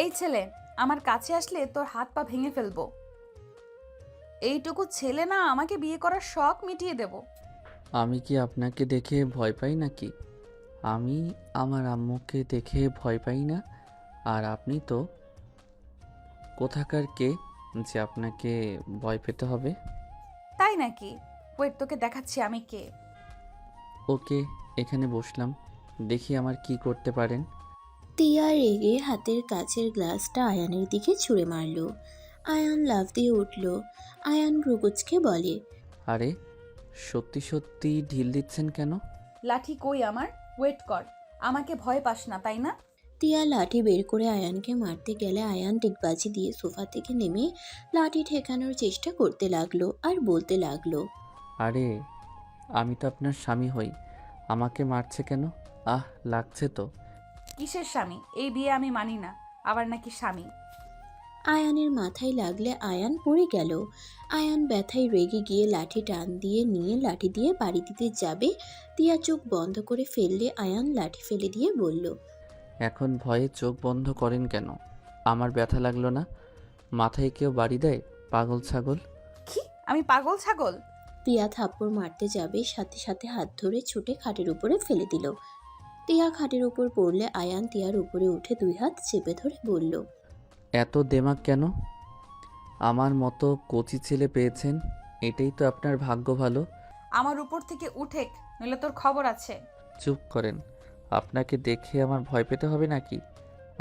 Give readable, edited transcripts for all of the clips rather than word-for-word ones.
এই ছেলে, আমার কাছে আসলে তোর হাত পা ভেঙে ফেলবো। এইটুকু ছেলে না আমাকে বিয়ে করার শখ মিটিয়ে দেব। আমি কি আপনাকে দেখে ভয় পাই নাকি? আমি আমার আম্মুকে দেখে ভয় পাই না। আর আপনি তো কোথাকার কে যে আপনাকে ভয় পেতে হবে? তাই নাকি? ওয়েট, তোকে দেখাচ্ছি আমি কে। ওকে, এখানে বসলাম, দেখি আমার কি করতে পারেন। তিয়া রেগে হাতের কাচের গ্লাসটা আয়ানের দিকে ছুঁড়ে মারল। আয়ান লাফ দিয়ে উঠল। আয়ান ভ্রুকুচকে বলে, আরে, সত্যি সত্যি ঢিল দিচ্ছেন কেন? লাঠি কই আমার? ওয়েট কর। আমাকে ভয় পাস না তাই না? তিয়া লাঠি বের করে আয়ানকে মারতে গেলে আয়ান ডিগবাজি দিয়ে সোফা থেকে নেমে লাঠি ঠেকানোর চেষ্টা করতে লাগলো আর বলতে লাগলো, আরে, আমি তো আপনার স্বামী হই, আমাকে মারছে কেন? আহ, লাগছে তো। কিসের স্বামী? এই বিয়ে আমি মানি না। আবার নাকি স্বামী? আয়ানের মাথায় লাগলে আয়ান পড়ে গেল। আয়ান ব্যথায় রেগে গিয়ে লাঠি টান দিয়ে নিয়ে লাঠি দিয়ে বাড়ি দিতে যাবে। তিয়া চোখ বন্ধ করে ফেললে আয়ান লাঠি ফেলে দিয়ে বলল, এখন ভয়ে চোখ বন্ধ করেন কেন? আমার ব্যথা লাগলো না? মাথায় কেউ বাড়ি দেয়? পাগল ছাগল। কি? আমি পাগল ছাগল? তিয়া থাপ্পড় মারতে যাবে, সাথে সাথে হাত ধরে ছুটে খাটের উপরে ফেলে দিল। তিয়া খাটের উপর পড়লে আয়ান তিয়ার উপরে উঠে দুই হাত চেপে ধরে বলল, এত দেমাগ কেন? আমার মতো কচি ছেলে পেয়েছেন, এটাই তো আপনার ভাগ্য ভালো। আমার উপর থেকে উঠেক, নইলে তোর খবর আছে। চুপ করেন। আপনাকে দেখে আমার ভয় পেতে হবে নাকি?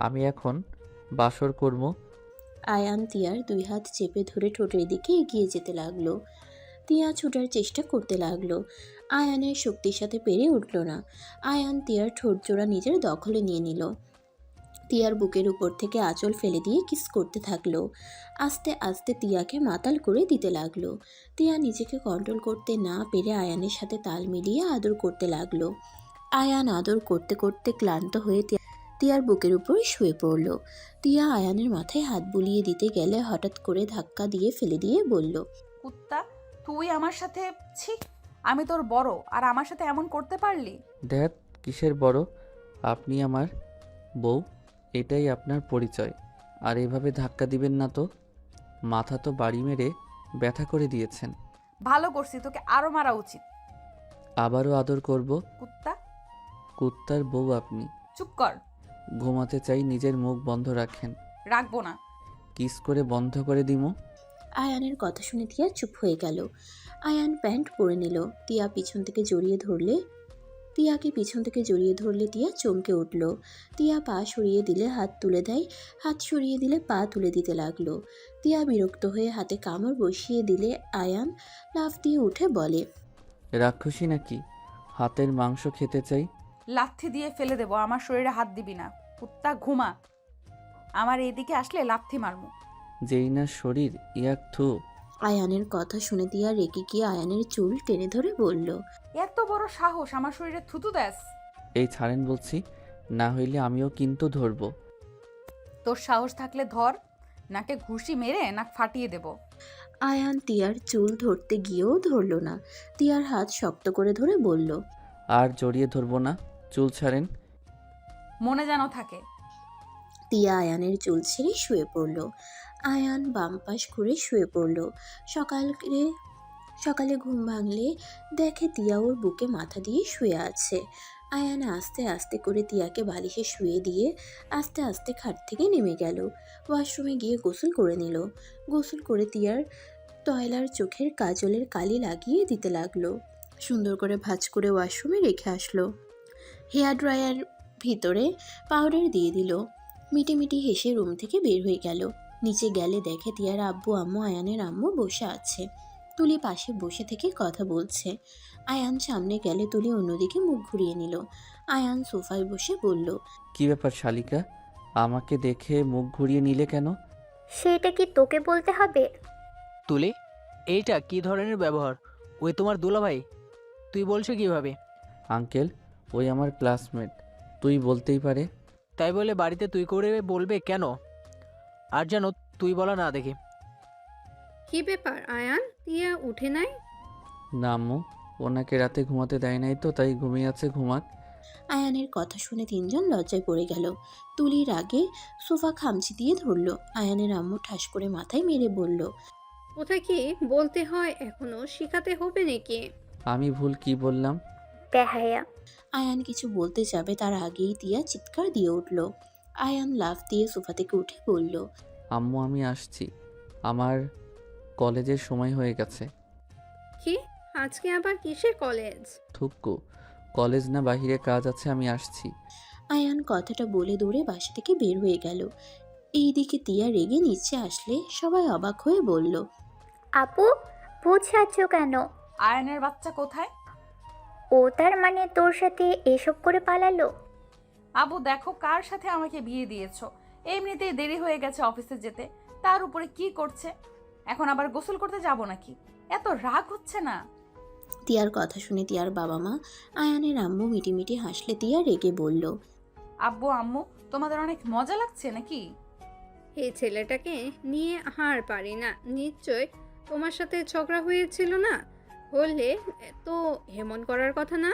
আমি এখন বাসর করব। আয়ান তিয়ার দুই হাত চেপে ধরে ঠোঁটের দিকে এগিয়ে যেতে লাগলো। তিয়া ছুটার চেষ্টা করতে লাগলো। আয়ানের শক্তির সাথে পেরে উঠল না। আয়ান তিয়ার ঠোঁট জোড়া নিজের দখলে নিয়ে নিল। তিয়ার বুকের উপর থেকে আঁচল ফেলে দিয়ে কিস করতে থাকলো। আস্তে আস্তে তিয়াকে মাতাল করে দিতে লাগলো। তিয়া নিজেকে কন্ট্রোল করতে না পেরে আয়ানের সাথে তাল মিলিয়ে আদর করতে লাগলো। আয়ান আদর করতে করতে ক্লান্ত হয়ে তিয়ার বুকের উপর শুয়ে পড়ল। তিয়া আয়ানের মাথায় হাত বুলিয়ে দিতে গেলে হঠাৎ করে ধাক্কা দিয়ে ফেলে দিয়ে বলল, কুত্তা, তুই আমার সাথে... ছি! আমি তোর বড় আর আমার সাথে এমন করতে পারলি? দেখ, কিসের বড়? আপনি আমার বউ, এটাই আপনার পরিচয়। আর এভাবে ধাক্কা দিবেন না তো। মাথা তো বাড়ি মেরে ব্যথা করে দিয়েছেন। ভালো করছি, তোকে আরো মারা উচিত। আবারও আদর করব? কুত্তা, কুত্তার বউ আপনি। চুপ কর। ঘুমাতে চাই, নিজের মুখ বন্ধ রাখেন। রাখবো না। কিস করে বন্ধ করে দিমু। আয়ানের কথা শুনে তিয়া চুপ হয়ে গেল। আয়ান প্যান্ট পরে নিল। তিয়াকে পিছন থেকে জড়িয়ে ধরলে তিয়া চমকে উঠল। তিয়া পা সরিয়ে দিলে হাত তুলে দেয়, হাত সরিয়ে দিলে পা তুলে দিতে লাগলো। তিয়া বিরক্ত হয়ে হাতে কামড় বসিয়ে দিলে আয়ান লাফ দিয়ে উঠে বলে, রাক্ষসী নাকি? হাতের মাংস খেতে চাই। লাথি দিয়ে ফেলে দেবো, আমার শরীরে হাত দিবি না। কুত্তা, ঘুমা। আমার এইদিকে আসলে লাথি মারমু। যেই না শরীর, ইয়াক থু। আয়ানের কথা শুনে তিয়া রেগে গিয়ে আয়ানের চুল টেনে ধরে বলল, এত বড় সাহস আমার শরীরে থুতু দেস? এই ছাড়েন বলছি, না হইলে আমিও কিন্তু ধরবো। তোর সাহস থাকলে ধর, নাকে ঘুষি মেরে নাক ফাটিয়ে দেব। আয়ান তিয়ার চুল ধরতে গিয়েও ধরল না। তিয়ার হাত শক্ত করে ধরে বলল, আর জড়িয়ে ধরবো না, চুল ছাড়েন। মনে যেন থাকে। তিয়া আয়ানের চুল ছেড়ে শুয়ে পড়ল। আয়ান বাম পাশ ঘুরে শুয়ে পড়ল। সকালে সকালে ঘুম ভাঙলে দেখে তিয়া ওর বুকে মাথা দিয়ে শুয়ে আছে। আয়ান আস্তে আস্তে করে তিয়াকে বালিশে শুয়ে দিয়ে আস্তে আস্তে খাট থেকে নেমে গেল। ওয়াশরুমে গিয়ে গোসল করে নিল। গোসল করে তিয়ার টয়লার চোখের কাজলের কালি লাগিয়ে দিতে লাগলো। সুন্দর করে ভাঁজ করে ওয়াশরুমে রেখে আসলো। হেয়ার ড্রায়ার ভিতরে পাউডার দিয়ে দিল। মিটিমিটি হেসে রুম থেকে বের হয়ে গেল। নিচে গেলে দেখে তিয়ার আব্বু আম্মু আয়ানের আম্মু বসে আছে। তুলি পাশে বসে থেকে কথা বলছে। আয়ান সামনে গেলে তুলি অন্যদিকে মুখ ঘুরিয়ে নিল। আয়ান সোফায় বসে বলল, কি ব্যাপার শালিকা, আমাকে দেখে মুখ ঘুরিয়ে নিলে কেন? সেটা কি তোকে বলতে হবে? তুলি, এইটা কি ধরনের ব্যবহার? ওই তোমার দুলাভাই, তুই বলছো কিভাবে? আঙ্কেল, ওই আমার ক্লাসমেট, তুই বলতেই পারে। তাই বলে বাড়িতে তুই করে বলবে কেন? আর যেন তুই বলা না দেখি। কি ব্যাপার আয়ান, টিয়া উঠে নাই? না আম্মু, ওনাকে রাতে ঘুমাতে দেয় নাই তো, তাই ঘুমিয়ে আছে, ঘুমাক। আয়ানের কথা শুনে তিনজন লজ্জায় পড়ে গেল। তুলির আগে সোফা খামচি দিয়ে ধরল। আয়ানের আম্মু ঠাস করে মাথায় মেরে বলল, কোথায় কি বলতে হয় এখনো শিখাতে হবে নাকি? আমি ভুল কি বললাম? বেহায়া। আয়ান কিছু বলতে যাবে তার আগেই তিয়া চিৎকার দিয়ে উঠল। আয়ান লাফ দিয়ে সোফা থেকে উঠে বলল, আম্মু আমি আসছি, আমার কলেজের সময় হয়ে গেছে। কি? আজকে আবার কিসের কলেজ? থুক্কু, কলেজ না বাহিরে কাজ আছে, আমি আসছি। আয়ান কথাটা বলে দৌড়ে বাসা থেকে বের হয়ে গেল। এইদিকে তিয়া রেগে নিচে আসলে সবাই অবাক হয়ে বলল, আপু, বুঝাচ্ছ কেন? আয়নের বাচ্চা কোথায়? ও তার মানে তোর সাথে এসব করে পালালো? আবু দেখো কার সাথে আমাকে বিয়ে দিয়েছো। এমনিতেই দেরি হয়ে গেছে অফিসে যেতে, তার উপরে কি করছে। এখন আবার গোসল করতে যাব নাকি? এত রাগ হচ্ছে না? তিয়ার কথা শুনে তিয়ার বাবা মা আয়ানের আম্মু মিটিমিটি হাসলে তিয়া রেগে বলল, আব্বু আম্মু তোমাদের অনেক মজা লাগছে নাকি? এই ছেলেটাকে নিয়ে আর পারি না। নিশ্চয় তোমার সাথে ঝগড়া হয়েছিল না? হলে তো হেমন করার কথা না।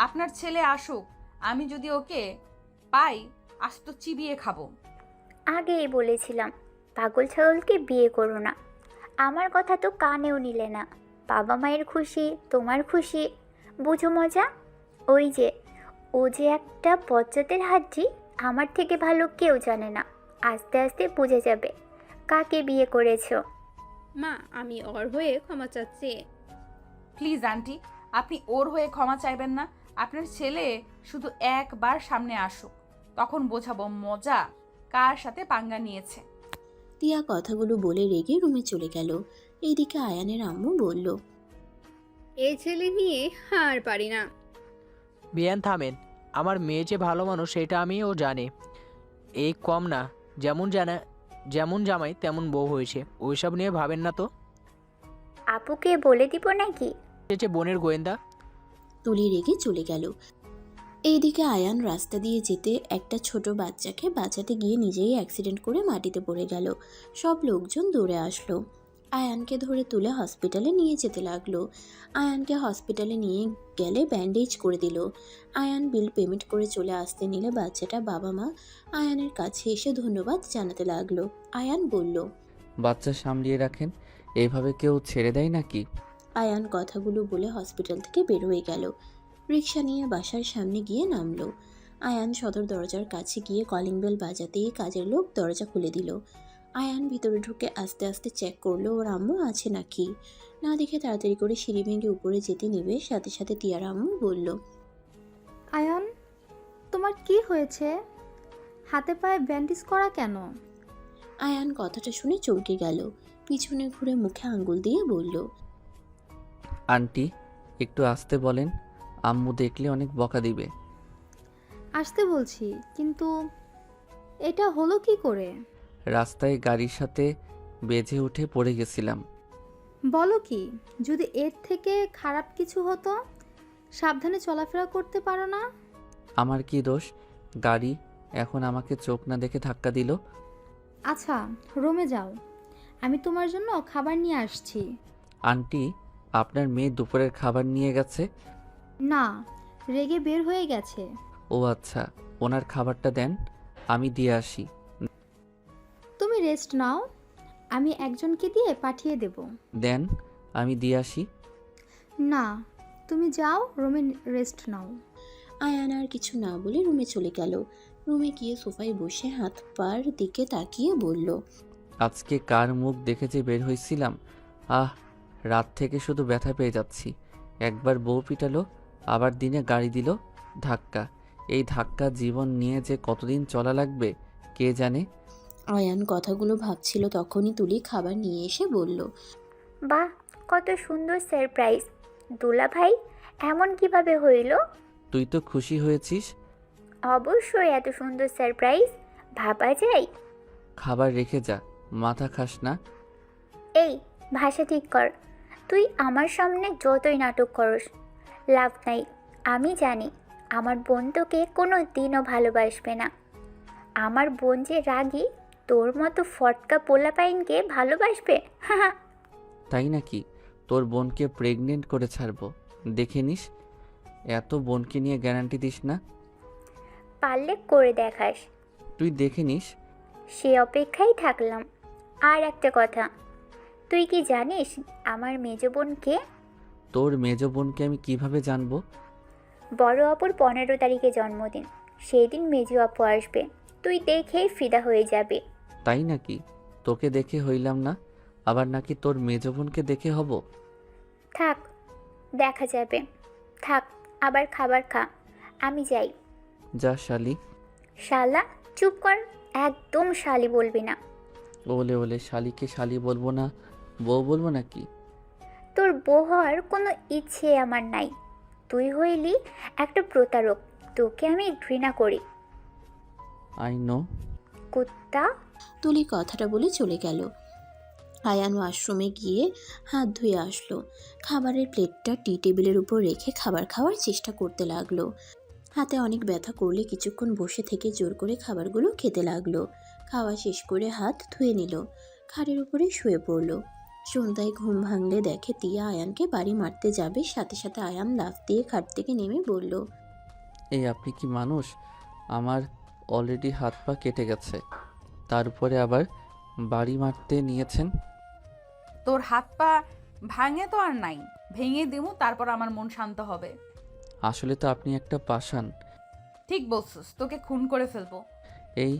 আপনার ছেলে আসুক, আমি যদি ওকে পাই আজ তো চিবিয়ে খাবো। আগেই বলেছিলাম পাগল ছাগলকে বিয়ে করো না। আমার কথা তো কানেও নিলে না। বাবা মায়ের খুশি, তোমার খুশি, বুঝো মজা? ওই যে ও যে একটা বজ্জাতের হাড্ডি, আমার থেকে ভালো কেউ জানে না। আস্তে আস্তে বুঝে যাবে কাকে বিয়ে করেছো। মা, আমি ওর হয়ে ক্ষমা চাচ্ছি। প্লিজ আন্টি, আপনি ওর হয়ে ক্ষমা চাইবেন না। আপনার ছেলে শুধু একবার সামনে আসুক, তখন বোঝাবো মজা কার সাথে পাঙ্গা নিয়েছে। তিয়া কথাগুলো বলে রেগে রুমে চলে গেল। এইদিকে আয়ানের আম্মু বলল, এই ছেলে নিয়ে আর পারি না। বিয়ান থামেন, আমার মেয়ে যে ভালো মানুষ সেটা আমিও জানি। এই কম না, যেমন জামাই তেমন বউ হয়েছে, ওইসব নিয়ে ভাবেন না তো। আপুকে বলে দিব নাকি? যে বোনের গোয়েন্দা। তুলি রেগে চলে গেল। এইদিকে আয়ান রাস্তা দিয়ে যেতে একটা ছোট বাচ্চাকে বাঁচাতে গিয়ে নিজেই অ্যাক্সিডেন্ট করে মাটিতে পড়ে গেল। সব লোকজন দৌড়ে আসলো, আয়ানকে ধরে তুলে হসপিটালে নিয়ে যেতে লাগলো। আয়ানকে হসপিটালে নিয়ে গেলে ব্যান্ডেজ করে দিল। আয়ান বিল পেমেন্ট করে চলে আসতে নিলে বাচ্চাটা বাবা মা আয়ানের কাছে এসে ধন্যবাদ জানাতে লাগলো। আয়ান বলল, বাচ্চা সামলিয়ে রাখেন, এইভাবে কেউ ছেড়ে দেয় নাকি? আয়ান কথাগুলো বলে হসপিটাল থেকে বের হয়ে গেল। রিক্সা নিয়ে বাসার সামনে গিয়ে নামলো। আয়ান সদর দরজার কাছে গিয়ে কলিং বেল বাজাতেই কাজের লোক দরজা খুলে দিল। আয়ান ভিতরে ঢুকে আস্তে আস্তে চেক করলো ওর আম্মু আছে নাকি। না দেখে তাড়াতাড়ি করে সিঁড়ি ভেঙে উপরে যেতে নিবে, সাথে সাথে তিয়ার আম্মু বলল, আয়ান, তোমার কি হয়েছে? হাতে পায়ে ব্যান্ডেজ করা কেন? আয়ান কথাটা শুনে চমকে গেল। পিছনে ঘুরে মুখে আঙ্গুল দিয়ে বলল, আন্টি একটু আসতে বলেন, আম্মু দেখলে অনেক বকা দিবে। আসতে বলছি, কিন্তু এটা হলো কি করে? রাস্তায় গাড়ির সাথে বেজে উঠে পড়ে গেছিলাম। বলো কি? যদি এর থেকে খারাপ কিছু হতো? সাবধানে চলাফেরা করতে পারো না? আমার কি দোষ? গাড়ি এখন আমাকে চোখ না দেখে ধাক্কা দিল। আচ্ছা, রুমে যাও, আমি তোমার জন্য খাবার নিয়ে আসছি। আন্টি আপনার মেয়ে দুপুরের খাবার নিয়ে গেছে? না, রেগে বের হয়ে গেছে। ও আচ্ছা, ওনার খাবারটা দেন, আমি দিয়ে আসি। তুমি রেস্ট নাও, আমি একজনকে দিয়ে পাঠিয়ে দেব। দেন, আমি দিয়ে আসি। না, তুমি যাও, রুমে রেস্ট নাও। আয়ান আর কিছু না বলে রুমে চলে গেল। রুমে গিয়ে সোফায় বসে হাত পার দিকে তাকিয়ে বলল, আজকে কার মুখ দেখে যে বের হয়েছিলাম, আহ, রাত থেকে শুধু ব্যথা পেয়ে যাচ্ছি। একবার বউ পিটালো, আবার দিনে গাড়ি দিল ধাক্কা। এই ধাক্কা জীবন নিয়ে যে কতদিন চলা লাগবে কে জানে। আয়ান কথাগুলো ভাবছিল তখনই তুলি খাবার নিয়ে এসে বলল, বাহ, কত সুন্দর সারপ্রাইজ। দুলা ভাই, এমন কিভাবে হইল? তুই তো খুশি হয়েছিস। অবশ্যই, এত সুন্দর সারপ্রাইজ ভাবা যায়? খাবার রেখে যা, মাথা খাস না। এই, ভাষা ঠিক কর। তুই আমার সামনে যতই নাটক করস লাভ নাই। আমি জানি আমার বোন তোকে কোনো দিনও ভালোবাসবে না। আমার বোন যে রাগী, তোর মতো ফটকা পোলাপাইনকে ভালোবাসবে? হা। তাই নাকি? তোর বোনকে প্রেগনেন্ট করে ছাড়বো, দেখে নিস। এত বোনকে নিয়ে গ্যারান্টি দিস না। পারলে করে দেখাস। তুই দেখে নিস। সে অপেক্ষায় থাকলাম। আর একটা কথা, তুই কি জানিস আমার মেজ বোন কে? তোর মেজ বোনকে আমি কিভাবে জানবো? বড় আপুর 15 তারিখে জন্মদিন, সেই দিন মেজো আপু আসবে, তুই দেখেই ফিদা হয়ে যাবে। তাই নাকি? তোকে দেখে হইলাম না, আবার নাকি তোর মেজ বোনকে দেখে হব? থাক, দেখা যাবে। থাক, আবার খাবার খা, আমি যাই। যা শালি। শালা? চুপ কর, একদম শালি বলবি না। ওলে ওলে, শালিকে শালি বলবো না, বউ বলবো নাকি? তোর বউ হওয়ার কোনো ইচ্ছে আমার নাই। তুই হইলি একটা প্রতারক, তোকে আমি ঘৃণা করি। I know. কুত্তা। তুলি কথাটা বলে চলে গেল। আয়ান ওয়াশরুমে গিয়ে হাত ধুয়ে আসলো। খাবারের প্লেটটা টি টেবিলের উপর রেখে খাবার খাওয়ার চেষ্টা করতে লাগলো। হাতে অনেক ব্যথা করলে কিছুক্ষণ বসে থেকে জোর করে খাবারগুলো খেতে লাগলো। খাওয়া শেষ করে হাত ধুয়ে নিল, খাটের উপরে শুয়ে পড়ল। সন্ধ্যায় ঘুম ভাঙলে দেখে তিয়া আয়ানকে বাড়ি মারতে যাবে, সাথে সাথে আয়ান লাফ দিয়ে খাট থেকে নেমে বলল, এই আপনি কি মানুষ? আমার অলরেডি হাত পা কেটে গেছে, তারপরে আবার বাড়ি মারতে নিয়েছেন। তোর হাত পা ভাঙে তো আর নাই, ভেঙে দিমু, তারপর আমার মন শান্ত হবে। আসলে তো আপনি একটা পাষাণ। ঠিক বলছিস, তোকে খুন করে ফেলবো। এই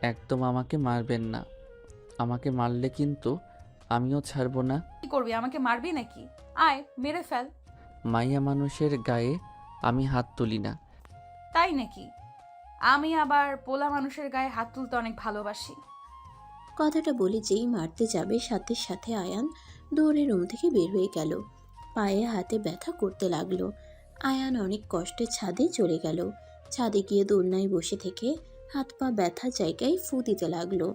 একদম আমাকে মারবেন না, আমাকে মারলে কিন্তু আমিও ছাড়বো না। কি করবি, আমাকে মারবি নাকি? আয় মেরে ফেল। মাইয়া মানুষের গায়ে আমি হাত তুলি না। তাই নাকি? আমি আবার পোলা মানুষের গায়ে হাত তুলতে অনেক ভালোবাসি। কথাটা বলে যেই মারতে যাবে সাথে সাথে আয়ান দৌড়ে রুম থেকে বের হয়ে গেল। পায়ে হাতে ব্যথা করতে লাগলো। আয়ান অনেক কষ্টে ছাদে চলে গেল। ছাদে গিয়ে দোলনায় বসে থেকে হাত পা ব্যথা জায়গায় ফু দিতে লাগলো।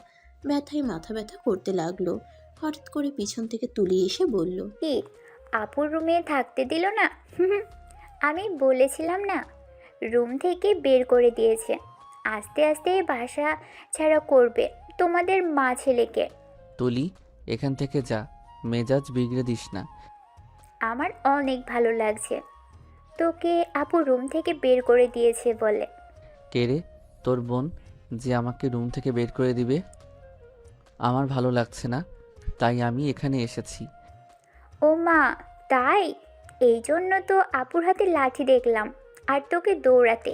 ব্যথায় মাথা ব্যথা করতে লাগলো। হঠাৎ করে পিছন থেকে তুলি এসে বলল, কি, আপুর রুমে থাকতে দিল না? আমি বলেছিলাম না, রুম থেকে বের করে দিয়েছে। আস্তে আস্তে বাসা ছাড়া করবে তোমাদের মা ছেলেকে। তুলি, এখান থেকে যা, মেজাজ বিগড়ে দিস না। আমার অনেক ভালো লাগছে তোকে আপু রুম থেকে বের করে দিয়েছে বলে। কে রে? তোর বোন যে আমাকে রুম থেকে বের করে দিবে? আমার ভালো লাগছে না, তাই আমি এখানে এসেছি। ও মা, তাই? এই জন্য তো আপুর হাতে লাঠি দেখলাম আর তোকে দৌড়াতে।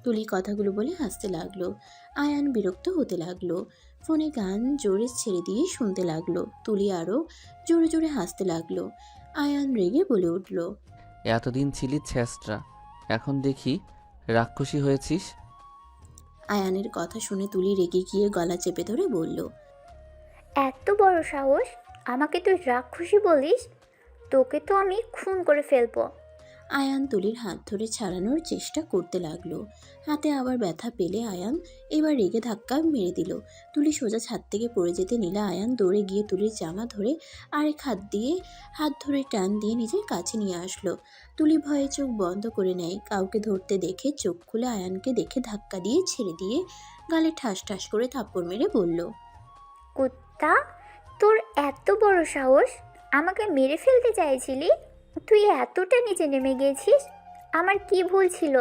তুলি কথাগুলো বলে হাসতে লাগলো। আয়ান বিরক্ত হতে লাগলো। ফোনে গান জোরে ছেড়ে দিয়ে শুনতে লাগলো। তুলি আরও জোরে জোরে হাসতে লাগলো। আয়ান রেগে বলে উঠল, এতদিন ছিলি ছেঁচড়া, এখন দেখি রাক্ষসী হয়েছিস। আয়ানের কথা শুনে তুলি রেগে গিয়ে গলা চেপে ধরে বলল, এত বড় সাহস, আমাকে তুই রাক্ষসী বলিস? তোকে তো আমি খুন করে ফেলবো। আয়ান তুলির হাত ধরে ছাড়ানোর চেষ্টা করতে লাগলো। হাতে আবার ব্যথা পেলে আয়ান এবার রেগে ধাক্কা মেরে দিল। তুলি সোজা ছাদ থেকে পড়ে যেতে নিলে আয়ান দৌড়ে গিয়ে তুলির জামা ধরে আরেক হাত ধরে টান দিয়ে নিজের কাছে নিয়ে আসলো। তুলি ভয়ে চোখ বন্ধ করে নেয়। কাউকে ধরতে দেখে চোখ খুলে আয়ানকে দেখে ধাক্কা দিয়ে ছেড়ে দিয়ে গালে ঠাস ঠাস করে থাপ্পড় মেরে বলল, কুত্তা, তোর এত বড় সাহস, আমাকে মেরে ফেলতে চাইছিলি? তুই এতটা নিচে নেমে গিয়েছিস? আমার কি ভুল ছিল?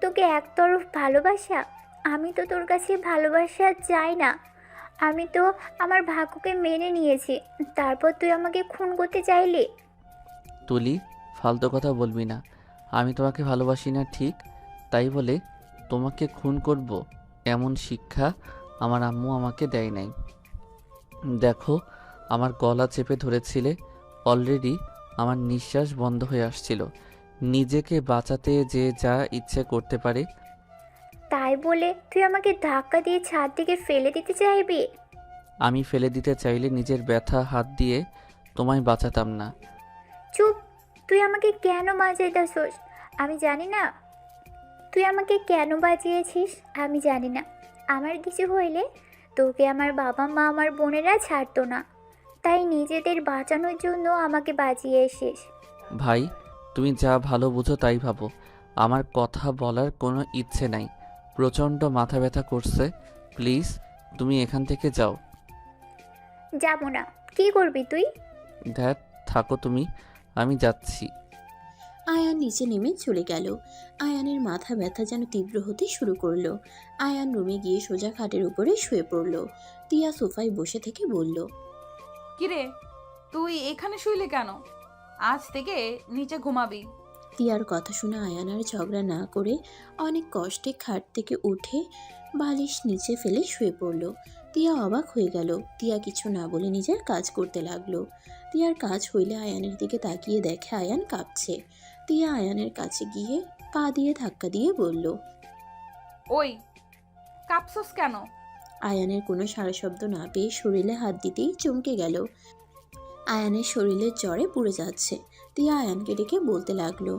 তোকে একতরফ ভালোবাসা? আমি তো তোর কাছে ভালোবাসা চাই না। আমি তো আমার ভাগ্যকে মেনে নিয়েছি, তারপর তুই আমাকে খুন করতে চাইলি? তুলি, ফালতু কথা বলবি না। আমি তোমাকে ভালোবাসি না ঠিক, তাই বলে তোমাকে খুন করব এমন শিক্ষা আমার আম্মু আমাকে দেয় নাই। দেখো, আমার গলা চেপে ধরেছিলে, অলরেডি আমার নিঃশ্বাস বন্ধ হয়ে আসছিল। নিজেকে বাঁচাতে যে যা ইচ্ছে করতে পারে। তাই বলে তুই আমাকে ধাক্কা দিয়ে ছাদ থেকে ফেলে দিতে চাইবি? আমি ফেলে দিতে চাইলে নিজের ব্যথা হাত দিয়ে তোমায় বাঁচাতাম না। চুপ! তুই আমাকে কেন বাঁচাইতেছস আমি জানি না। তুই আমাকে কেন বাঁচিয়েছিস আমি জানি না। আমার কিছু হইলে তোকে আমার বাবা মা আমার বোনেরা ছাড়তো না, তাই নিজেদের বাঁচানোর জন্য আমাকে বাঁচিয়ে এসিস। ভাই, তুমি যা ভালো বুঝো তাই ভাবো। আমার কথা বলার কোনো ইচ্ছে নাই, প্রচণ্ড মাথা ব্যথা করছে। প্লিজ তুমি এখান থেকে যাও। যাবো না। কি করবি তুই? ধ্যাত, থাকো তুমি, আমি যাচ্ছি। আয়ান নিচে নেমে চলে গেল। আয়ানের মাথা ব্যথা যেন তীব্র হতে শুরু করলো। আয়ান রুমে গিয়ে সোজা খাটের উপরে শুয়ে পড়ল। তিয়া সোফায় বসে থেকে বলল, কিরে, তুই এখানে শুইলি কেন? আজ থেকে নিচে ঘুমাবি। তিয়ার কথা শুনে আয়ান আর ঝগড়া না করে অনেক কষ্টে খাট থেকে উঠে বালিশ নিচে ফেলে শুয়ে পড়ল। তিয়া অবাক হয়ে গেল। তিয়া কিছু না বলে নিজের কাজ করতে লাগলো। তিয়ার কাজ হইলে আয়ানের দিকে তাকিয়ে দেখে আয়ান কাঁপছে। তিয়া আয়ানের কাছে গিয়ে পা দিয়ে ধাক্কা দিয়ে বলল, ওই, কাঁপছস কেন? আয়ানের কোনো সাড়া শব্দ না পেয়ে শরীরে হাত দিতেই চমকে গেল। আয়ানের শরীরের জ্বরে পুড়ে যাচ্ছে। তিয়া আয়ানকে ডেকে বলতে লাগলো,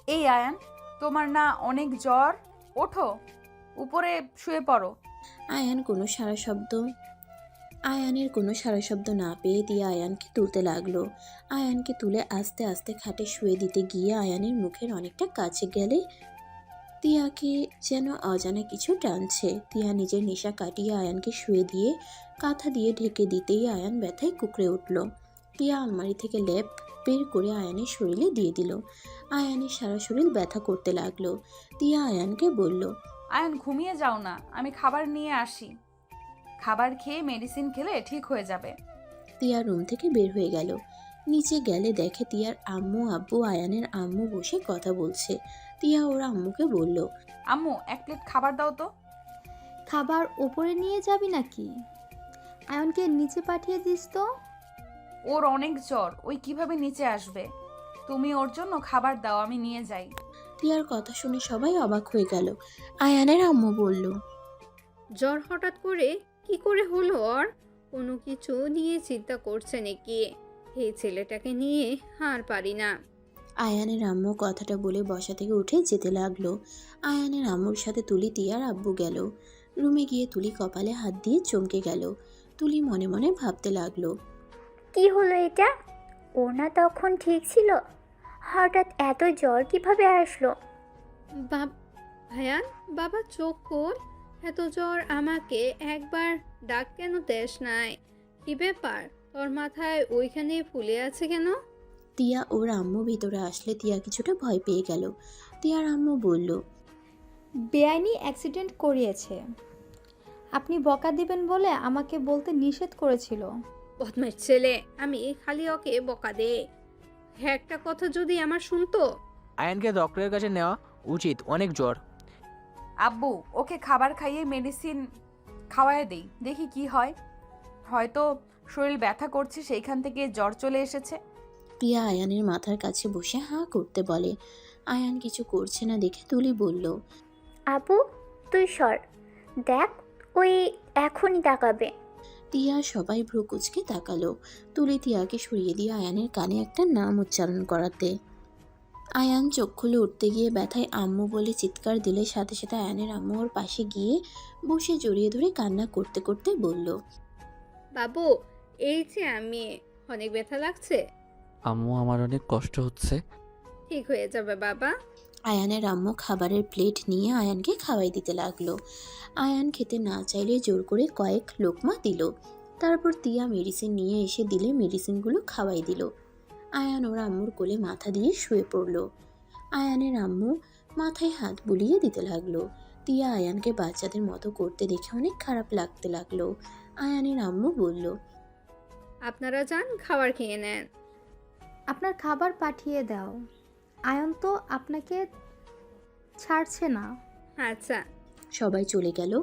এই আয়ান, তোমার না অনেক জ্বর? ওঠো, উপরে শুয়ে পড়ো। আয়ানের কোনো সাড়া শব্দ না পেয়ে তিয়া আয়ানকে তুলতে লাগলো। আয়ানকে তুলে আস্তে আস্তে খাটে শুয়ে দিতে গিয়ে আয়ানের মুখের অনেকটা কাছে গেলে তিয়াকে যেন অজানা কিছু টানছে। তিয়া নিজের নেশা কাটিয়ে আয়ানকে শুয়ে দিয়ে কাঁথা দিয়ে ঢেকে দিতেই আয়ান ব্যথায় কুঁকড়ে উঠল। তিয়া আলমারি থেকে লেপ বের করে আয়ানের শরীরে দিয়ে দিল। আয়ানের সারা শরীর ব্যথা করতে লাগলো। তিয়া আয়ানকে বলল, আয়ান, ঘুমিয়ে যাও না, আমি খাবার নিয়ে আসি। খাবার খেয়ে মেডিসিন খেলে ঠিক হয়ে যাবে। তিয়া রুম থেকে বের হয়ে গেল। নিচে গেলে দেখে তিয়ার আম্মু আব্বু আয়ানের আম্মু বসে কথা বলছে। তিয়া ওর আম্মুকে বলল, আম্মু, এক প্লেট খাবার দাও তো। খাবার উপরে নিয়ে যাবি নাকি? আয়নকে নিচে পাঠিয়ে দিস তো। ওর অনেক জ্বর, ওই কিভাবে নিচে আসবে? তুমি ওর জন্য খাবার দাও, আমি নিয়ে যাই। তিয়ার কথা শুনে সবাই অবাক হয়ে গেল। আয়ানের আম্মু বলল, জ্বর হঠাৎ করে কি করে হলো ওর? কোনো কিছু নিয়ে চিন্তা করছে নাকি? এই ছেলেটাকে নিয়ে আর পারি না। আয়ানের আম্মু কথাটা বলে বসা থেকে উঠে যেতে লাগলো। আয়ানের আম্মুর সাথে তুলি তিয়ার আব্বু গেল। রুমে গিয়ে তুলি কপালে হাত দিয়ে চমকে গেল। তুলি মনে মনে ভাবতে লাগলো, কি হলো এটা? ও না তখন ঠিক ছিল, হঠাৎ এত জ্বর কিভাবে আসলো? ভায়ান, বাবা চোখ খোল। এত জ্বর, আমাকে একবার ডাক কেন দেশ নাই? কি ব্যাপার, তোর মাথায় ওইখানে ফুলে আছে কেন? তিয়া ওর আম্মু ভিতরে আসলে তিয়া কিছুটা ভয় পেয়ে গেল। তিয়ার আম্মু বলল, বেআইনি অ্যাক্সিডেন্ট করিয়েছে। আপনি বকা দিবেন বলে আমাকে বলতে নিষেধ করেছিল। বদমাইশ ছেলে, আমি খালি ওকে বকা দে। একটা কথা যদি আমার শুনতো। আয়ানকে ডক্টরের কাছে নেওয়া উচিত, অনেক জ্বর। আব্বু, ওকে খাবার খাইয়ে মেডিসিন খাওয়ায় দেই, দেখি কি হয়। হয়তো শরীর ব্যথা করছে, সেইখান থেকে জ্বর চলে এসেছে। তিয়া আয়ানের মাথার কাছে বসে হাঁ করতে বলে। আয়ান কিছু করছে না দেখে তুলি বলল, আপু, তুই সর, দেখ ওই এখনই তাকাবে। তিয়া সবাই ভ্রু কুচকে তাকালো। তুলি তিয়াকে সরিয়ে দিয়ে আয়ানের কানে একটা নাম উচ্চারণ করাতে। আয়ান চোখ খুলে উঠতে গিয়ে ব্যথায় আম্মু বলে চিৎকার দিলে সাথে সাথে আয়ানের আম্মু ওর পাশে গিয়ে বসে জড়িয়ে ধরে কান্না করতে করতে বলল, বাবু, এই যে আমি, অনেক ব্যথা লাগছে। আম্মু, আমার অনেক কষ্ট হচ্ছে। ঠিক হয়ে যাবে বাবা। আয়ানের আম্মু খাবারের প্লেট নিয়ে আয়ানকে খাওয়াই দিতে লাগলো। আয়ান খেতে না চাইলে জোর করে কয়েক লোকমা দিল। তারপর তিয়া মেডিসিন নিয়ে এসে দিলে মেডিসিনগুলো খাওয়াই দিল। আয়ান ওর আম্মুর কোলে মাথা দিয়ে শুয়ে পড়ল। আয়ানের আম্মু মাথায় হাত বুলিয়ে দিতে লাগলো। তিয়া আয়ানকে বাচ্চাদের মতো করতে দেখে অনেক খারাপ লাগতে লাগলো। আয়ানের আম্মু বলল, আপনারা যান, খাবার খেয়ে নেন। আপনার খাবার পাঠিয়ে দাও। আয়ন তো আপনাকে ছাড়ছে না। আচ্ছা। সবাই চলে গেল।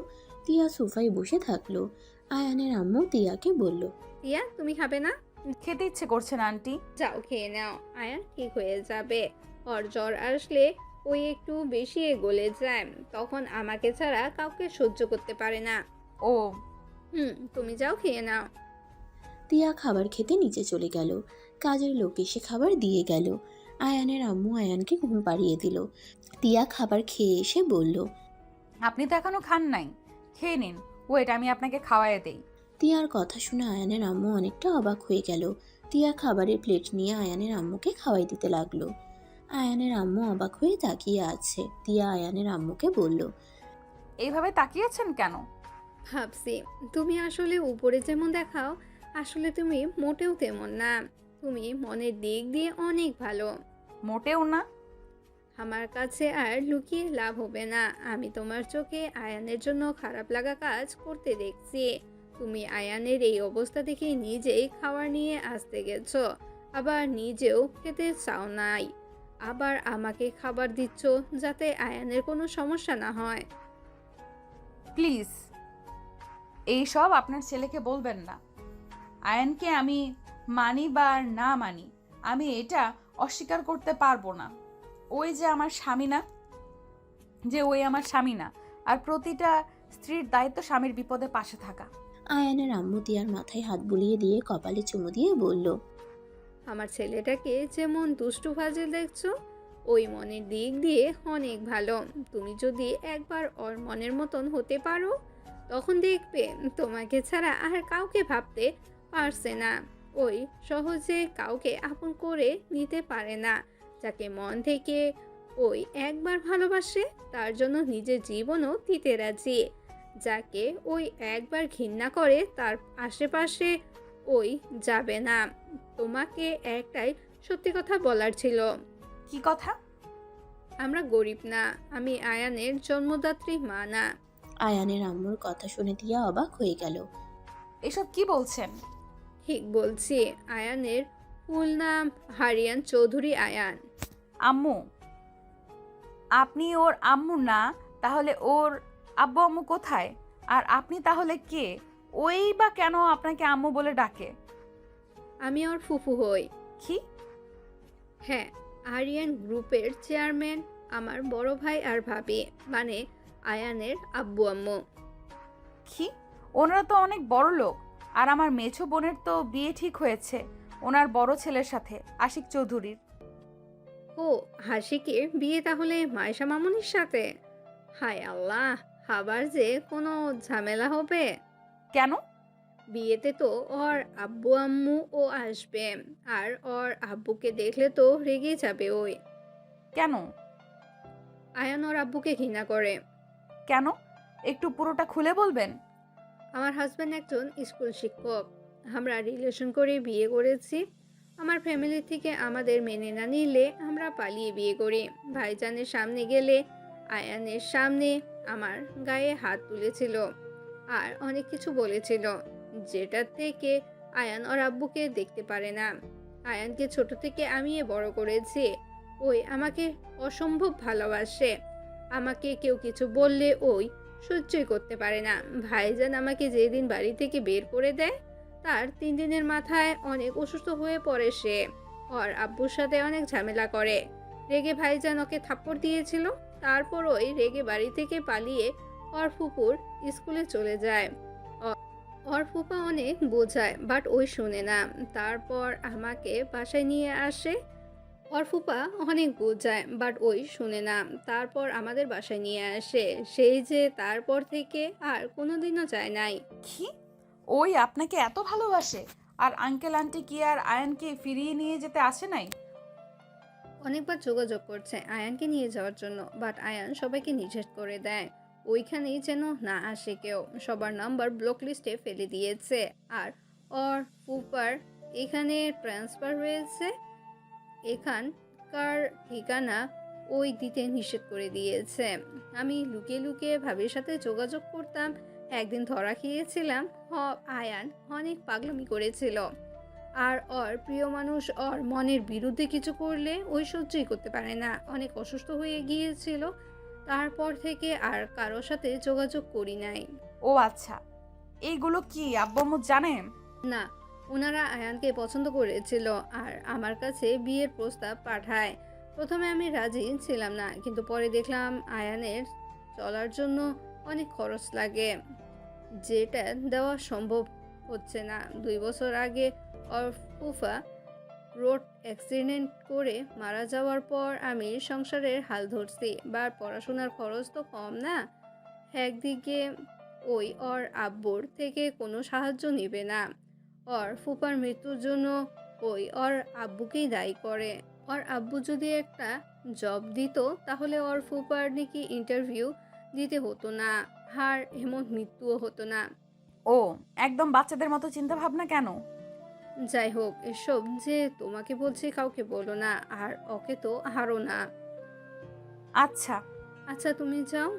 তিয়া সোফায় বসে থাকলো। আয়ানের আম্মু তিয়াকে বলল, টিয়া, তুমি খাবে না? খেতে ইচ্ছে করছে না আন্টি। যাও খেয়ে নাও, আয়ান ঠিক হয়ে যাবে। ওর জ্বর আসলে ওই একটু বেশি গলে যায়, তখন আমাকে ছাড়া কাউকে সহ্য করতে পারে না। ও, তুমি যাও খেয়ে নাও। তিয়া খাবার খেতে নিচে চলে গেল। কাজের লোক এসে খাবার দিয়ে গেল। আয়ানের আম্মু আয়ানকে ঘুম পাড়িয়ে দিল। তিয়া খাবার খেয়ে এসে বলল, আপনি তো এখনো খান নাই, খেয়ে নিন। ওয়েট, আমি আপনাকে খাওয়ায় দেই। তিয়ার কথা শুনে আয়ানের আম্মু অনেকটা অবাক হয়ে গেল। তিয়া খাবারের প্লেট নিয়ে আয়ানের আম্মুকে খাওয়াই দিতে লাগলো। আয়ানের আম্মু অবাক হয়ে তাকিয়ে আছে। তিয়া আয়ানের আম্মুকে বলল, এইভাবে তাকিয়েছেন কেন? ভাবছি, তুমি আসলে উপরে যেমন দেখাও, আসলে তুমি মোটেও তেমন না। তুমি মনের দিক দিয়ে অনেক ভালো। মোটেও না। আমার কাছে আর লুকিয়ে লাভ হবে না। আমি তোমার চোখে আয়ানের জন্য খারাপ লাগা কাজ করতে দেখছি। তুমি আয়ানের এই অবস্থা দেখে নিজেই খাবার নিয়ে আসতে গেছো, আবার নিজেও খেতে চাও নাই, আবার আমাকে খাবার দিচ্ছ যাতে আয়ানের কোনো সমস্যা না হয়। প্লিজ এইসব আপনার ছেলেকে বলবেন না। আয়ানকে আমি মানি বা না মানি, আমি এটা অস্বীকার করতে পারবো না। ওই যে আমার স্বামী না, ওই আমার স্বামী না। আর প্রতিটা স্ত্রীর দায়িত্ব স্বামীর বিপদে পাশে থাকা। আয়ানের আম্মু দিয়ার মাথায় হাত বুলিয়ে দিয়ে কপালে চুমু দিয়ে বলল, আমার ছেলেটাকে যেমন দুষ্টু ফাজিল দেখছো, ওই মনের দিক দিয়ে অনেক ভালো। তুমি যদি একবার ওর মনের মতন হতে পারো, তখন দেখবে তোমাকে ছাড়া আর কাউকে ভাবতে পারছে না। ওই সহজে কাউকে আপন করে নিতে পারে না। যাকে মন থেকে ওই একবার ভালোবাসে, তার জন্য নিজের জীবনও দিতে রাজি। যাকে ওই একবার ঘৃণা করে, তার আশেপাশে ওই যাবে না। তোমাকে একটাই সত্যি কথা বলার ছিল। কি কথা? আমরা গরিব না, আমি আয়ানের জন্মদাত্রী মা না। আয়ানের আম্মুর কথা শুনে দিয়া অবাক হয়ে গেল। এসব কি বলছেন? ঠিক বলছি, আয়ানের ফুল নাম হারিয়ান চৌধুরী আয়ান। আম্মু? আপনি ওর আম্মু না, তাহলে ওর আব্বু আম্মু কোথায়? আর আপনি তাহলে কে? ওই বা কেন আপনাকে আম্মু বলে ডাকে? আমি ওর ফুফু হই। কি? হ্যাঁ, আরিয়ান গ্রুপের চেয়ারম্যান আমার বড় ভাই আর ভাবি, মানে আয়ানের আব্বু আম্মু। কি? ওনারা তো অনেক বড় লোক। আর আমার মেছো বোনের তো বিয়ে ঠিক হয়েছে ওনার বড় ছেলের সাথে, আশিক চৌধুরীর। ও, হাসিকে বিয়ে তাহলে মায়েশা মামুনির সাথে? হায় আল্লাহ, আবার যে কোনো ঝামেলা হবে। কেন? বিয়েতে তো ওর আব্বু আম্মু ও আসবে, আর ওর আব্বুকে দেখলে তো রেগে যাবে ওই। কেন? আয়ান ওর আব্বুকে ঘৃণা করে। কেন? একটু পুরোটা খুলে বলবেন? আমার হাজব্যান্ড একজন স্কুল শিক্ষক। আমরা রিলেশন করে বিয়ে করেছি। আমার ফ্যামিলি থেকে আমাদের মেনে না নিলে আমরা পালিয়ে বিয়ে করি। ভাইজানের সামনে গেলে আয়ানের সামনে আমার গায়ে হাত তুলেছিল আর অনেক কিছু বলেছিল, যেটা থেকে আয়ান ওর আব্বুকে দেখতে পারে না। আয়ানকে ছোট থেকে আমি বড় করেছি। ওই আমাকে অসম্ভব ভালোবাসে। আমাকে কেউ কিছু বললে ওই সহ্যই করতে পারে না। ভাইজান আমাকে যেদিন বাড়ি থেকে বের করে দেয়, তার 3 দিনের মাথায় অনেক অসুস্থ হয়ে পড়ে সে। ওর আব্বুর সাথে অনেক ঝামেলা করে। রেগে ভাইজান ওকে থাপ্পড় দিয়েছিল। তারপর ওই রেগে বাড়ি থেকে পালিয়ে ওর ফুপুর স্কুলে চলে যায়। ওর ফুপা অনেক বোঝায়, বাট ওই শুনে না। তারপর আমাকে বাসায় নিয়ে আসে। ওর ফুপা অনেক বোঝায়, বাট ওই শুনে না। তারপর আমাদের বাসায় নিয়ে আসে। সেই যে তারপর থেকে আর কোনোদিনও যায় নাই। কি? ওই আপনাকে এত ভালোবাসে? আর আঙ্কেল আন্টি কি আর আয়ানকে ফিরিয়ে নিয়ে যেতে আসে নাই? অনেকবার যোগাযোগ করছে আয়ানকে নিয়ে যাওয়ার জন্য, বাট আয়ান সবাইকে নিষেধ করে দেয়। ওইখানেই যেন না আসে কেউ। সবার নাম্বার ব্লক লিস্টে ফেলে দিয়েছে। আর ওর ফুপার এখানে ট্রান্সফার হয়েছে, এখানকার ঠিকানা ওই দিতে নিষেধ করে দিয়েছে। আমি লুকিয়ে লুকিয়ে ভাবির সাথে যোগাযোগ করতাম। একদিন ধরা খেয়েছিলাম। আয়ান অনেক পাগলামি করেছিল। আর ওর প্রিয় মানুষ ওর মনের বিরুদ্ধে কিছু করলে ওই সহ্যই করতে পারে না। অনেক অসুস্থ হয়ে গিয়েছিল। তারপর থেকে আর কারোর সাথে যোগাযোগ করি নাই। ও আচ্ছা, এইগুলো কি আব্বু আম্মু জানেন? না, ওনারা আয়ানকে পছন্দ করেছিল আর আমার কাছে বিয়ের প্রস্তাব পাঠায়। প্রথমে আমি রাজি ছিলাম না, কিন্তু পরে দেখলাম আয়ানের চলার জন্য অনেক খরচ লাগে, যেটা দেওয়া সম্ভব হচ্ছে না। 2 বছর আগে ওর ফুফা রোড অ্যাক্সিডেন্ট করে মারা যাওয়ার পর আমি সংসারের হাল ধরছি। বা পড়াশোনার খরচ তো কম না। একদিকে ওই ওর আব্বুর থেকে কোনো সাহায্য নেবে না। ওর ফুফার মৃত্যুর জন্য ওই ওর আব্বুকেই দায়ী করে। ওর আব্বু যদি একটা জব দিত, তাহলে ওর ফুফার নাকি ইন্টারভিউ দিতে হতো না, আর এমন মৃত্যুও হতো না। ও, একদম বাচ্চাদের মতো চিন্তা ভাবনা কেন? যাই হোক, এসব যে তোমাকে বলছি কাউকে বলো না, আর ওকে তো হারো না। আচ্ছা, আচ্ছা তুমি যাও,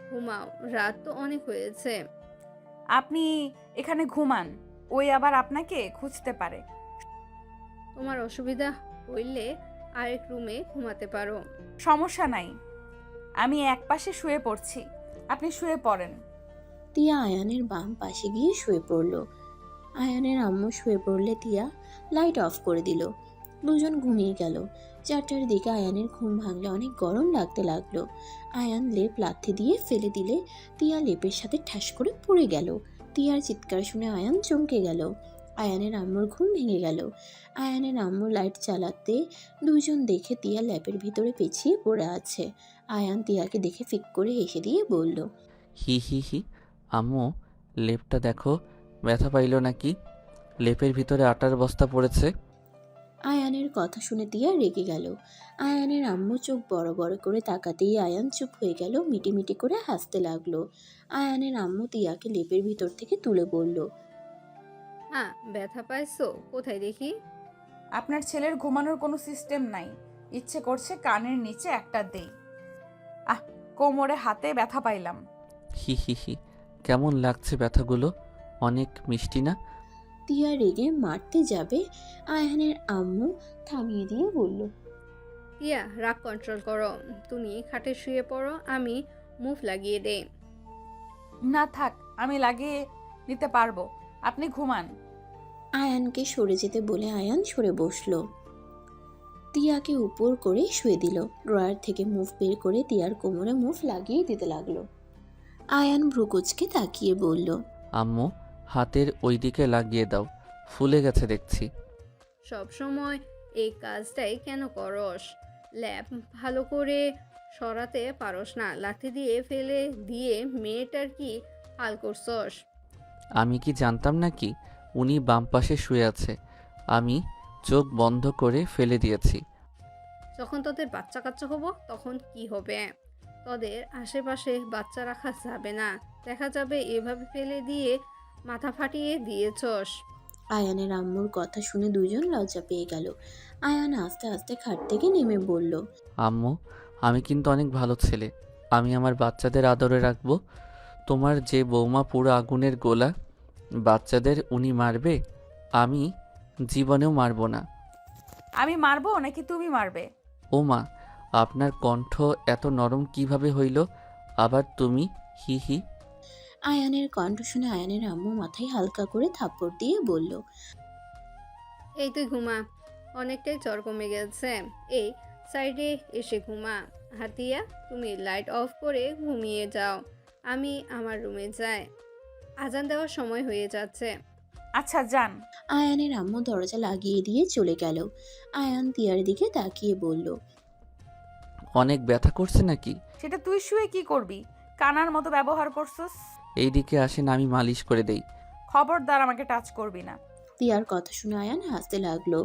ঘুমাও, রাত তো অনেক হয়েছে। আপনি এখানে ঘুমান, ওই আবার আপনাকে খুঁজতে পারে। তোমার অসুবিধা হইলে আরেক রুমে ঘুমাতে পারো। সমস্যা নাই, আমি একপাশে শুয়ে পড়ছি, আপনি শুয়ে পড়েন। তিয়া আয়ানের বাম পাশে গিয়ে শুয়ে পড়ল। আয়ানের আম্মু শুয়ে পড়লে তিয়া লাইট অফ করে দিল। দুজন ঘুমিয়ে গেল। 4টার দিকে আয়ানের ঘুম ভাঙলে অনেক গরম লাগতে লাগলো। আয়ান লেপ লাথি দিয়ে ফেলে দিলে তিয়া লেপের সাথে ঠাস করে পড়ে গেল। তিয়ার চিৎকার শুনে আয়ান চমকে গেল। আয়ানের আম্মুর ঘুম ভেঙে গেল। আয়ানের আম্মু লাইট চালাতে দুজন দেখে তিয়া ল্যাপের ভিতরে পেঁচিয়ে পড়ে আছে। আয়ান তিয়াকে দেখে ফিক করে হেসে দিয়ে বলল, হি হি হি। আম্মু, লেপটা দেখো, ব্যথা পাইল নাকি? লেপের ভিতরে আটার বস্তা পড়েছে। আয়ানের কথা শুনে তিয়া রেগে গেল। আয়ানের আম্মু চোখ বড় বড় করে তাকাতেই আয়ান চুপ হয়ে গেল, মিটিমিটি করে হাসতে লাগলো। আয়ানের আম্মু তিয়াকে লেপের ভিতর থেকে তুলে বলল, হ্যাঁ, ব্যথা পাইছো? কোথায় দেখি? আপনার ছেলের ঘুমানোর কোনো সিস্টেম নাই, ইচ্ছে করছে কানের নিচে একটা দেই। আহ, কোমরে হাতে ব্যথা পাইলাম। হি হি হি। কেমন লাগছে ব্যথাগুলো? অনেক মিষ্টি না? তিয়া রেগে মারতে যাবে, আয়ানের আম্মু থামিয়ে দিয়ে বলল, ইয়া, রাগ কন্ট্রোল করো। তুমি খাটে শুয়ে পড়ো, আমি মুভ লাগিয়ে দেই। না থাক, আমি লাগিয়ে নিতে পারবো, আপনি ঘুমান। আয়ানকে সরে যেতে বলে আয়ান সরে বসলো। তিয়াকে উপর করে শুয়ে দিল। ড্রয়ার থেকে মুভ বের করে তিয়ার কোমরে মুভ লাগিয়ে দিতে লাগলো। আয়ান ভ্রুকুচকে তাকিয়ে বলল, আম্মু, হাতের ওই দিকে লাগিয়ে দাও, ফুলে গেছে দেখছি। সব সময় এই কাজটাই কেন করস? ল্যাব ভালো করে সরাতে পারস না, লাঠি দিয়ে ফেলে দিয়ে মেয়েটার কি হাল করছস? আমি কি জানতাম নাকি উনি বাম পাশে শুয়ে আছে? আমি চোখ বন্ধ করে ফেলে দিয়েছি। যখন তোদের বাচ্চা কাচ্চা হবো তখন কি হবে? তোদের আশেপাশে বাচ্চা রাখা যাবে না, দেখা যাবে এভাবে ফেলে দিয়ে মাথা ফাটিয়ে দিয়েছস। আয়ানের আম্মুর কথা শুনে দুজন লজ্জা পেয়ে গেল। আয়ান আস্তে আস্তে খাট থেকে নেমে বলল, আম্মু, আমি কিন্তু অনেক ভালো ছেলে। আমি আমার বাচ্চাদের আদরে রাখবো। তোমার যে বৌমা পুরো আগুনের গোলা, বাচ্চাদের উনি মারবে, আমি জীবনেও মারবো না। আমি মারবো নাকি তুমি মারবে? ও মা, আপনার কণ্ঠ এত নরম কিভাবে হইল? আবার তুমি? হি হি। আয়ানের কণ্ঠ শুনে আয়ানের আম্মু মাথায় হালকা করে থাপ্পড় দিয়ে বলল, এই তুই ঘুমা, অনেকটাই জ্বর কমে গেছে, এই সাইডে এসে ঘুমা। হাতিয়া, তুমি লাইট অফ করে ঘুমিয়ে যাও, আমি আমার রুমে যাই, আজান দেওয়ার সময় হয়ে যাচ্ছে। আচ্ছা যান। আয়ানের আম্মু দরজা লাগিয়ে দিয়ে চলে গেল। আয়ান তিয়ার দিকে তাকিয়ে বলল, অনেক ব্যথা করছে নাকি? সেটা তুই শুয়ে কি করবি? কানার মতো ব্যবহার করছস। এইদিকে আসেন, আমি মালিশ করে দেই। খবরদার আমাকে টাচ করবি না। তিয়ার কথা শুনে আয়ান হাসতে লাগলো।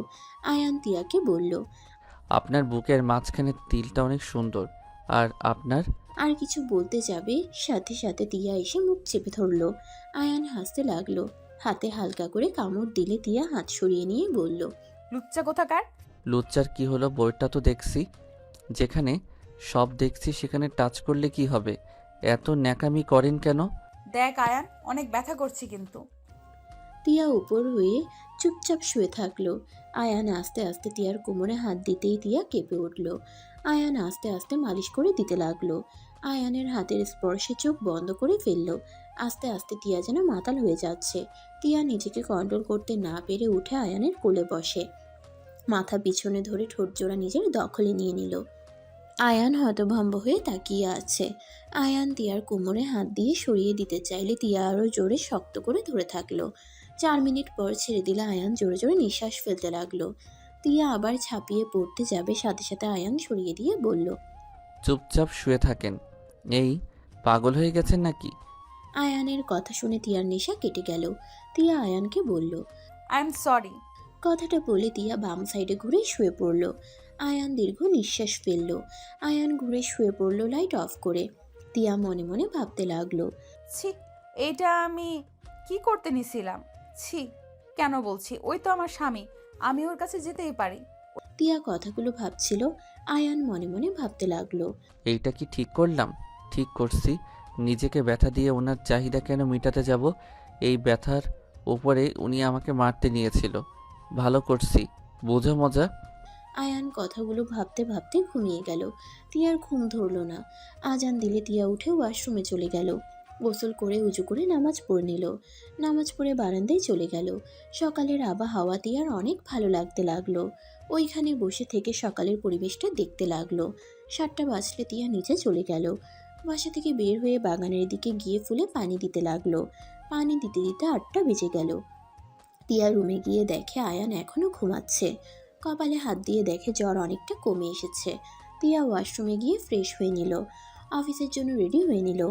আয়ান তিয়াকে বলল, আপনার বুকের মাঝখানে তিলটা অনেক সুন্দর। আর আপনার? আর কিছু বলতে যাবে, সাথে সাথে তিয়া এসে মুখ চেপে ধরলো। আয়ান হাসতে লাগলো। হাতে হালকা করে কামড় দিলে তিয়া হাত সরিয়ে নিয়ে বলল, লুচ্চা কোথাকার। লুচ্চার কি হলো? বইটা তো দেখছি। যেখানে সব দেখছি সেখানে টাচ করলে কি হবে? এত ন্যাকামি করেন কেন? দেখ আয়ান, অনেক ব্যথা করছি কিন্তু। তিয়া উপর হয়ে চুপচাপ শুয়ে থাকলো। আয়ান আস্তে আস্তে তিয়ার কোমরে হাত দিতেই তিয়া কেঁপে উঠল। আয়ান আস্তে আস্তে মালিশ করে দিতে লাগলো। আয়ানের হাতের স্পর্শে চোখ বন্ধ করে ফেললো। আস্তে আস্তে তিয়া যেন মাতাল হয়ে যাচ্ছে। তিয়া নিজেকে কন্ট্রোল করতে না পেরে উঠে আয়ানের কোলে বসে। মাথা পিছনে ধরে ঠোঁট জোড়া নিজের দখলে নিয়ে নিল। আয়ান হতভম্ব হয়ে তাকিয়ে আছে। আয়ান তিয়ার কোমরে হাত দিয়ে সরিয়ে দিতে চাইলে তিয়া আরো জোরে শক্ত করে ধরে থাকলো। 4 মিনিট পর ছেড়ে দিলে আয়ান জোরে জোরে নিঃশ্বাস ফেলতে লাগলো। তিয়া আবার ঝাঁপিয়ে পড়তে যাবে, সাথে সাথে আয়ান সরিয়ে দিয়ে বলল, চুপচাপ শুয়ে থাকেন। এই পাগল হয়ে গেছেন নাকি? আয়ানের কথা শুনে তিয়ার নেশা কেটে গেল। তিয়া আয়ানকে বলল, আই এম সরি। কথাটা বলে তিয়া বাম সাইডে ঘুরে শুয়ে পড়ল। আয়ান দীর্ঘ নিঃশ্বাস ফেলল। আয়ান ঘুরে শুয়ে পড়ল লাইট অফ করে। তিয়া মনে মনে ভাবতে লাগলো, ছি, এইটা আমি কি করতে নিছিলাম? ছি। কেন বলছি? ওই তো আমার স্বামী, আমি ওর কাছে যেতেই পারি। তিয়া কথাগুলো ভাবছিল। আয়ান মনে মনে ভাবতে লাগলো। এইটা কি ঠিক করলাম? ঠিক করছি। নিজেকে ব্যথা দিয়ে ওনার চাহিদা কেন মেটাতে যাব? এই ব্যথার উপরে উনি আমাকে মারতে নিয়েছিল। ভালো করছি। বোঝো মজা? আয়ান কথাগুলো ভাবতে ভাবতে ঘুমিয়ে গেল। তিয়ার ঘুম ধরল না। আজান দিলে তিয়া উঠে ওয়াশরুমে চলে গেল। গোসল করে উজু করে নামাজ পড়ে নিল। নামাজ পড়ে বারান্দায় চলে গেল। সকালের আবহাওয়া তিয়ার অনেক ভালো লাগতে লাগলো। ওইখানে বসে থেকে সকালের পরিবেশটা দেখতে লাগলো। 7টা বাজলে তিয়া নিচে চলে গেল। বাসা থেকে বের হয়ে বাগানের দিকে গিয়ে ফুলে পানি দিতে লাগলো। পানি দিতে দিতে 8টা বেজে গেল। তিয়া রুমে গিয়ে দেখে আয়ান এখনো ঘুমাচ্ছে। কপালে হাত দিয়ে দেখে জ্বর অনেকটা কমে এসেছে। তিয়া ওয়াশরুমে গিয়ে ফ্রেশ হয়ে নিল। অফিসের জন্য রেডি হয়ে নিল।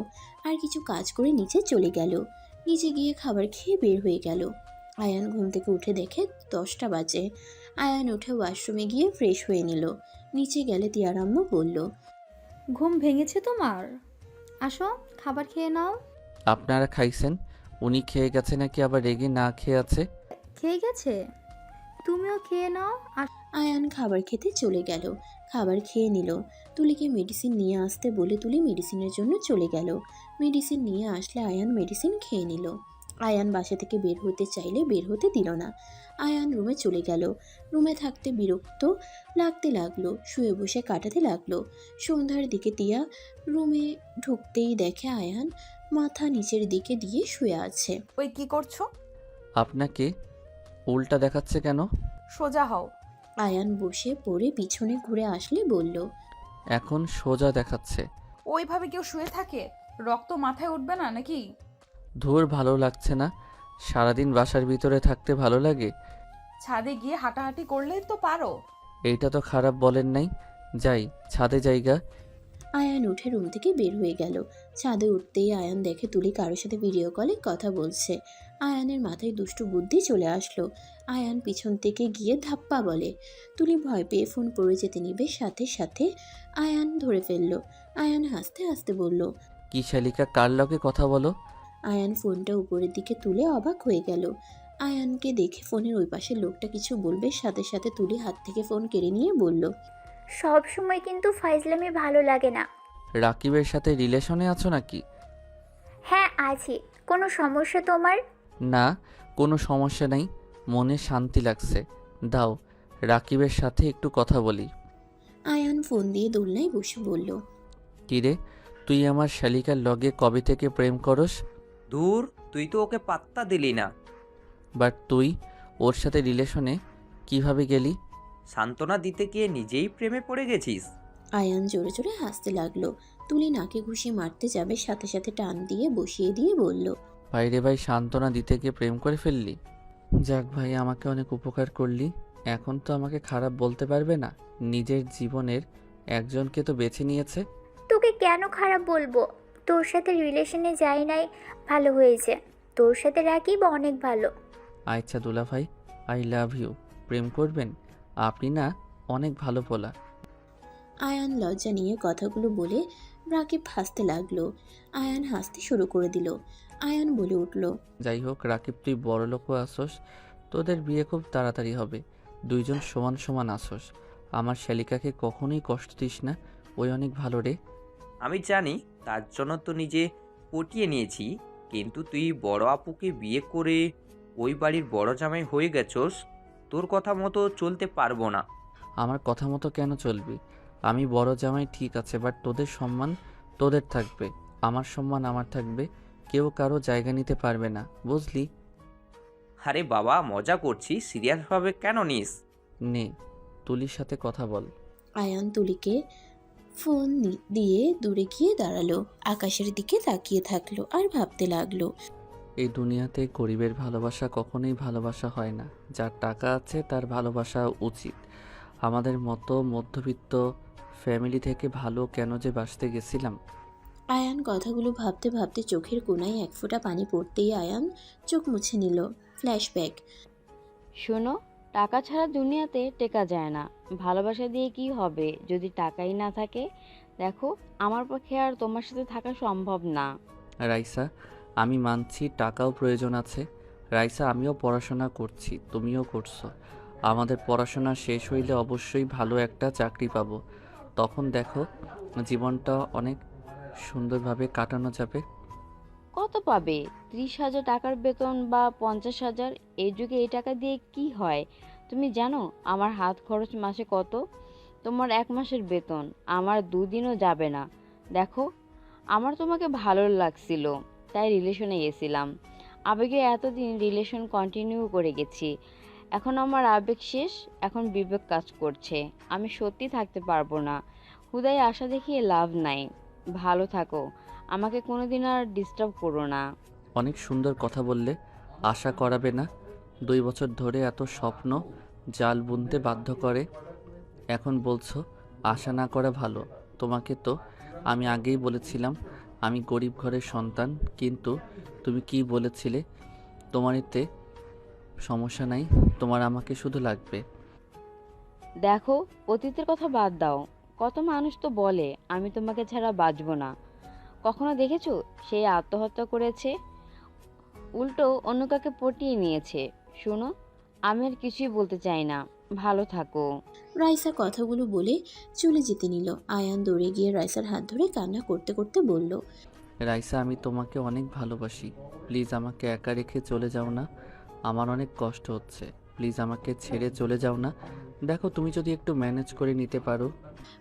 আর কিছু কাজ করে নিচে চলে গেল। নিচে গিয়ে খাবার খেয়ে বের হয়ে গেল। আয়ান ঘুম থেকে উঠে দেখে 10টা বাজে। আয়ান উঠে ওয়াশরুমে গিয়ে ফ্রেশ হয়ে নিল। নিচে গেলে তিয়ার আম্মু বলল, ঘুম ভেঙেছে তোমার? আসো, খাবার খেয়ে নাও। আপনারা খাইছেন? উনি খেয়ে গেছে নাকি আবার রেগে না খেয়ে আছে? খেয়ে গেছে, তুমিও খেয়ে নাও। আর আয়ান খাবার খেতে চলে গেল। খাবার খেয়ে নিল। তুলিকে মেডিসিন নিয়ে আসতে বলে তুলি মেডিসিনের জন্য চলে গেল। মেডিসিন নিয়ে আসলে আয়ান মেডিসিন খেয়ে নিল। আয়ান বাসা থেকে বের হতে চাইলে বের হতে দিল না। আয়ান রুমে চলে গেল। রুমে থাকতে বিরক্ত লাগতে লাগলো। শুয়ে বসে কাটাতে লাগলো। সন্ধ্যার দিকে তিয়া রুমে ঢুকতেই দেখে আয়ান মাথা নিচের দিকে দিয়ে শুয়ে আছে। ওই কি করছো? আপনাকে উল্টা দেখাচ্ছে কেন? সোজা হও। আয়ান বসে পড়ে পিছনে ঘুরে আসলে বলল, এখন সোজা দেখাচ্ছে। ওইভাবে কেউ শুয়ে থাকে? রক্ত মাথায় উঠবে না নাকি? ধুর, ভালো লাগছে না? সারাদিন বাসার ভিতরে থাকতে ভালো লাগে? ছাদে গিয়ে হাঁটাহাঁটি করলেই তো পারো। এইটা তো খারাপ বলেন নাই। যাই, ছাদে জায়গা। আয়ান উঠে রুম থেকে বের হয়ে গেল। ছাদে উঠতেই আয়ান দেখে তুলি কারোর সাথে ভিডিও কলে কথা বলছে। আয়ানের মাথায় দুষ্টু বুদ্ধি চলে আসলো। আয়ান পিছন থেকে গিয়ে ধাপ্পা বলে। তুলি ভয় পেয়ে ফোন পড়ে যেতে নিবে, সাথে সাথে আয়ান ধরে ফেলল। আয়ান হাসতে হাসতে বলল, কি শালিকা, কার লগে কথা বলো? আয়ান ফোনটা উপরের দিকে তুলে অবাক হয়ে গেল। আয়ানকে দেখে ফোনের ওই পাশের লোকটা কিছু বলবে, সাথে সাথে তুলি হাত থেকে ফোন কেড়ে নিয়ে বলল, সব সময় কিন্তু ফাইজলামি ভালো লাগে না। রাকিবের সাথে রিলেশনে আছো নাকি? হ্যাঁ আছি। কোনো সমস্যা তোমার? না, কোনো সমস্যা নাই। মনে শান্তি লাগছে। দাও, রাকিবের সাথে একটু কথা বলি। আয়ান ফোন দিয়ে দোলনায় বসে বলল, কিরে, তুই আমার শালিকার লগে কবে থেকে প্রেম করস? দূর, তুই তো ওকে পাত্তা দিলি না। বাট তুই ওর সাথে রিলেশনে কিভাবে গেলি? সান্ত্বনা দিতে গিয়ে নিজেই প্রেমে পড়ে গেছিস। আয়ান জোরে জোরে হাসতে লাগলো। তুলি নাকে ঘুষি মারতে যাবে, সাথে সাথে টান দিয়ে বসিয়ে দিয়ে বলল, ভাইরে ভাই, সান্ত্বনা দিতে গিয়ে প্রেম করে ফেললি? যাক ভাই, আমাকে অনেক উপকার করলি। এখন তো আমাকে খারাপ বলতে পারবে না। নিজের জীবনের একজনকে তো বেছে নিয়েছে। তোকে কেন খারাপ বলবো? তোর সাথে রিলেশনে যাই নাই, ভালো হয়েছে। তোর সাথে রাকিব অনেক ভালো। আচ্ছা দুলা ভাই, আই লাভ ইউ। প্রেম করবেন? আপনি না অনেক ভালো পোলা। আয়ান লজ্জা নিয়ে কথাগুলো বলে রাকিব হাসতে লাগলো। আয়ান হাসতে শুরু করে দিল। আয়ান বলে উঠল, যাই হোক রাকিব, তুই বড় লোকও আসোস, তোদের বিয়ে খুব তাড়াতাড়ি হবে। দুইজন সমান সমান আসোস। আমার শালিকাকে কখনোই কষ্ট দিস না, ওই অনেক ভালো রে। আমি জানি, তার জন্য তো নিজে পটিয়ে নিয়েছি। কিন্তু তুই বড় আপুকে বিয়ে করে ওই বাড়ির বড় জামাই হয়ে গেছস, তোর কথা মতো চলতে পারবো না। আমার কথা মতো কেন চলবি? আমি বড় জামাই ঠিক আছে, বাট তোদের সম্মান তোদের থাকবে, আমার সম্মান আমার থাকবে। কেউ কারো জায়গা নিতে পারবে না, বুঝলি? আরে বাবা, মজা করছি, সিরিয়াসভাবে কেন নিস? নে, তুলির সাথে কথা বল। আয়ান তুলিকে ফোন দিয়ে দূরে গিয়ে দাঁড়ালো। আকাশের দিকে তাকিয়ে থাকলো আর ভাবতে লাগলো। এই দুনিয়াতে গরিবের ভালোবাসা কখনোই ভালোবাসা হয় না। যার টাকা আছে তার ভালোবাসা উচিত। আমাদের মতো মধ্যবিত্ত ফ্যামিলি থেকে ভালো কেন যে বাঁচতে গেছিলাম। আয়ান কথাগুলো ভাবতে ভাবতে চোখের কোণায় এক ফোঁটা পানি পড়তেই আয়ান চোখ মুছে নিল। ফ্ল্যাশব্যাক। শোনো, টাকা ছাড়া দুনিয়াতে টেকা যায় না। ভালোবাসা দিয়ে কি হবে যদি টাকাই না থাকে? দেখো, আমার পক্ষে আর তোমার সাথে থাকা সম্ভব না। রাইসা, আমি মানছি টাকাও প্রয়োজন আছে, রাইসা, আমিও পড়াশোনা করছি, তুমিও করছো। আমাদের পড়াশোনা শেষ হইলে অবশ্যই ভালো একটা চাকরি পাবো। তখন দেখো জীবনটা অনেক সুন্দরভাবে কাটানো যাবে। কত পাবে? 30,000 টাকার বেতন বা 50,000? এই যুগে এই টাকা দিয়ে কি হয়? তুমি জানো আমার হাত খরচ মাসে কত? তোমার 1 মাসের বেতন আমার 2 দিনও যাবে না। দেখো, আমার তোমাকে ভালো লাগছিল, তাই রিলেশনে গেছিলাম। আবেগে এতদিন রিলেশন কন্টিনিউ করে গেছি। এখন আমার আবেগ শেষ, এখন বিবেক কাজ করছে। আমি সত্যি থাকতে পারবো না। হুদায় আশা দেখিয়ে লাভ নাই। ভালো থাকো, আমাকে কোনোদিন আর ডিস্টার্ব করো না। অনেক সুন্দর কথা বললে। আশা করাবে না? 2 বছর ধরে এত স্বপ্ন জাল বুনতে বাধ্য করে, এখন বলছো আশা না করা ভালো। তোমাকে তো আমি আগেই বলেছিলাম আমি গরিব ঘরের সন্তান, কিন্তু তুমি কি বলেছিলে? তোমার এতে সমস্যা নাই, তোমার আমাকে শুধু লাগবে। দেখো, অতীতের কথা বাদ দাও। কত মানুষ তো বলে আমি তোমাকে ছাড়া বাঁচবো না। কখনো দেখেছো সে আত্মহত্যা করেছে? উল্টো অন্য কাকে পটিয়ে নিয়েছে। শোনো, আমি আর কিছুই বলতে চাই না। ভালো থাকো। রাইসা কথাগুলো বলে চলে যেতে নিল। আয়ান দৌড়ে গিয়ে রাইসার হাত ধরে কান্না করতে করতে বলল, রাইসা, আমি তোমাকে অনেক ভালোবাসি, প্লিজ আমাকে একা রেখে চলে যাও না। আমার অনেক কষ্ট হচ্ছে, প্লিজ আমাকে ছেড়ে চলে যাও না। দেখো তুমি যদি একটু ম্যানেজ করে নিতে পারো।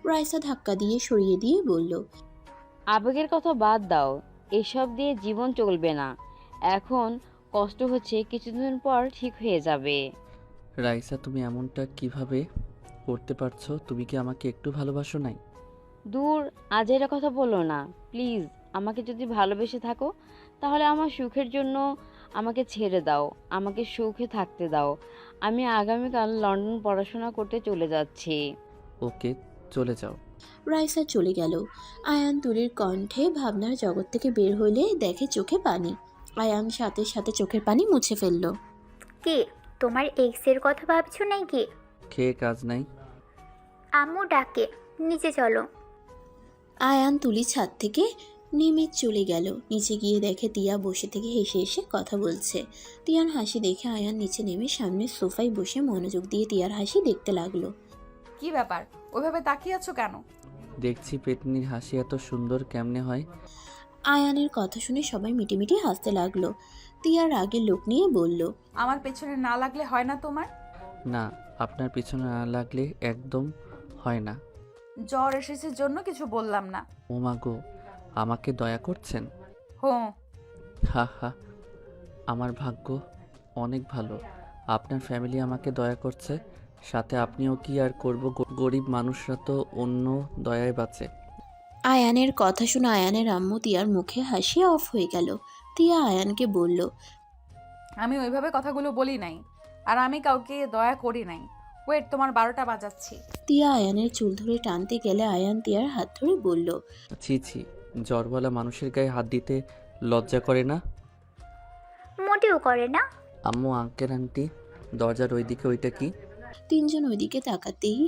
রাইসা ধাক্কা দিয়ে সরিয়ে দিয়ে বলল, আবেগের কথা বাদ দাও, এসব দিয়ে জীবন চলবে না। এখন কষ্ট হচ্ছে, কিছুদিন পর ঠিক হয়ে যাবে। রাইসা, তুমি এমনটা কিভাবে করতে পারছো? তুমি কি আমাকে একটু ভালোবাসো নাই? দূর, আজ এর কথা বলো না প্লিজ। আমাকে যদি ভালোবেসে থাকো তাহলে আমার সুখের জন্য আমাকে ছেড়ে দাও, আমাকে সুখে থাকতে দাও। আমি আগামীকাল লন্ডন পড়াশোনা করতে চলে যাচ্ছি। ওকে, চলে যাও। রাইসা চলে গেল। আয়ান তুলির কণ্ঠে ভাবনার জগৎ থেকে বের হলে দেখে চোখে পানি। আয়ান সাথে সাথে চোখের পানি মুছে ফেলল। কি, তোমার এক্সের কথা ভাবছো নাকি? খেয়ে কাজ নাই। আম্মু ডাকে, নিচে চলো। আয়ান তুলি ছাদ থেকে নেমে চলে গেল। নিচে গিয়ে দেখে তিয়া বসে থেকে হেসে হেসে কথা বলছে। তিয়ার হাসি দেখে আয়ান নিচে নেমে সামনের সোফায় বসে মনোযোগ দিয়ে তিয়ার হাসি দেখতে লাগলো। কি ব্যাপার, ওইভাবে তাকিয়ে আছো কেন? দেখছি পেতনির হাসি এত সুন্দর কেমনে হয়। আয়ানের কথা শুনে সবাই মিটিমিটি হাসতে লাগলো। তিয়া রাগের লোক নিয়ে বলল, আমার পেছনে না লাগলে হয় না তোমার? না, আপনার পিছনে না লাগলে একদম হয় না। জ্বর এসেছে জন্য কিছু বললাম না। ও মা গো, আমাকে দয়া করছেন? হো, হা হা, আমার ভাগ্য অনেক ভালো, আপনার ফ্যামিলি আমাকে দয়া করছে, সাথে আপনিও। কি আর করব, গরিব মানুষরা তো অন্য দয়ায় বাঁচে। আয়ানের কথা শুনে আয়ানের আম্মু তিয়ার মুখে হাসি অফ হয়ে গেল। তিয়া আয়ানকে বলল, আমি ওইভাবে কথাগুলো বলি নাই, আর আমি কাউকে দয়া করি নাই। ওয়েট, তোমার 12টা বাজাচ্ছি। তিয়া আয়ানের চুল ধরে টানতে গেলে আয়ান তিয়ার হাত ধরে বলল, ছি ছি, জ্বরওয়ালা মানুষের গায়ে হাত দিতে লজ্জা করে না? মোটেও করে না। আম্মু, আঙ্কেল, আন্টি, দরজার ওইদিকে ওইটা কি? তিনজন ওইদিকে তাকাতেই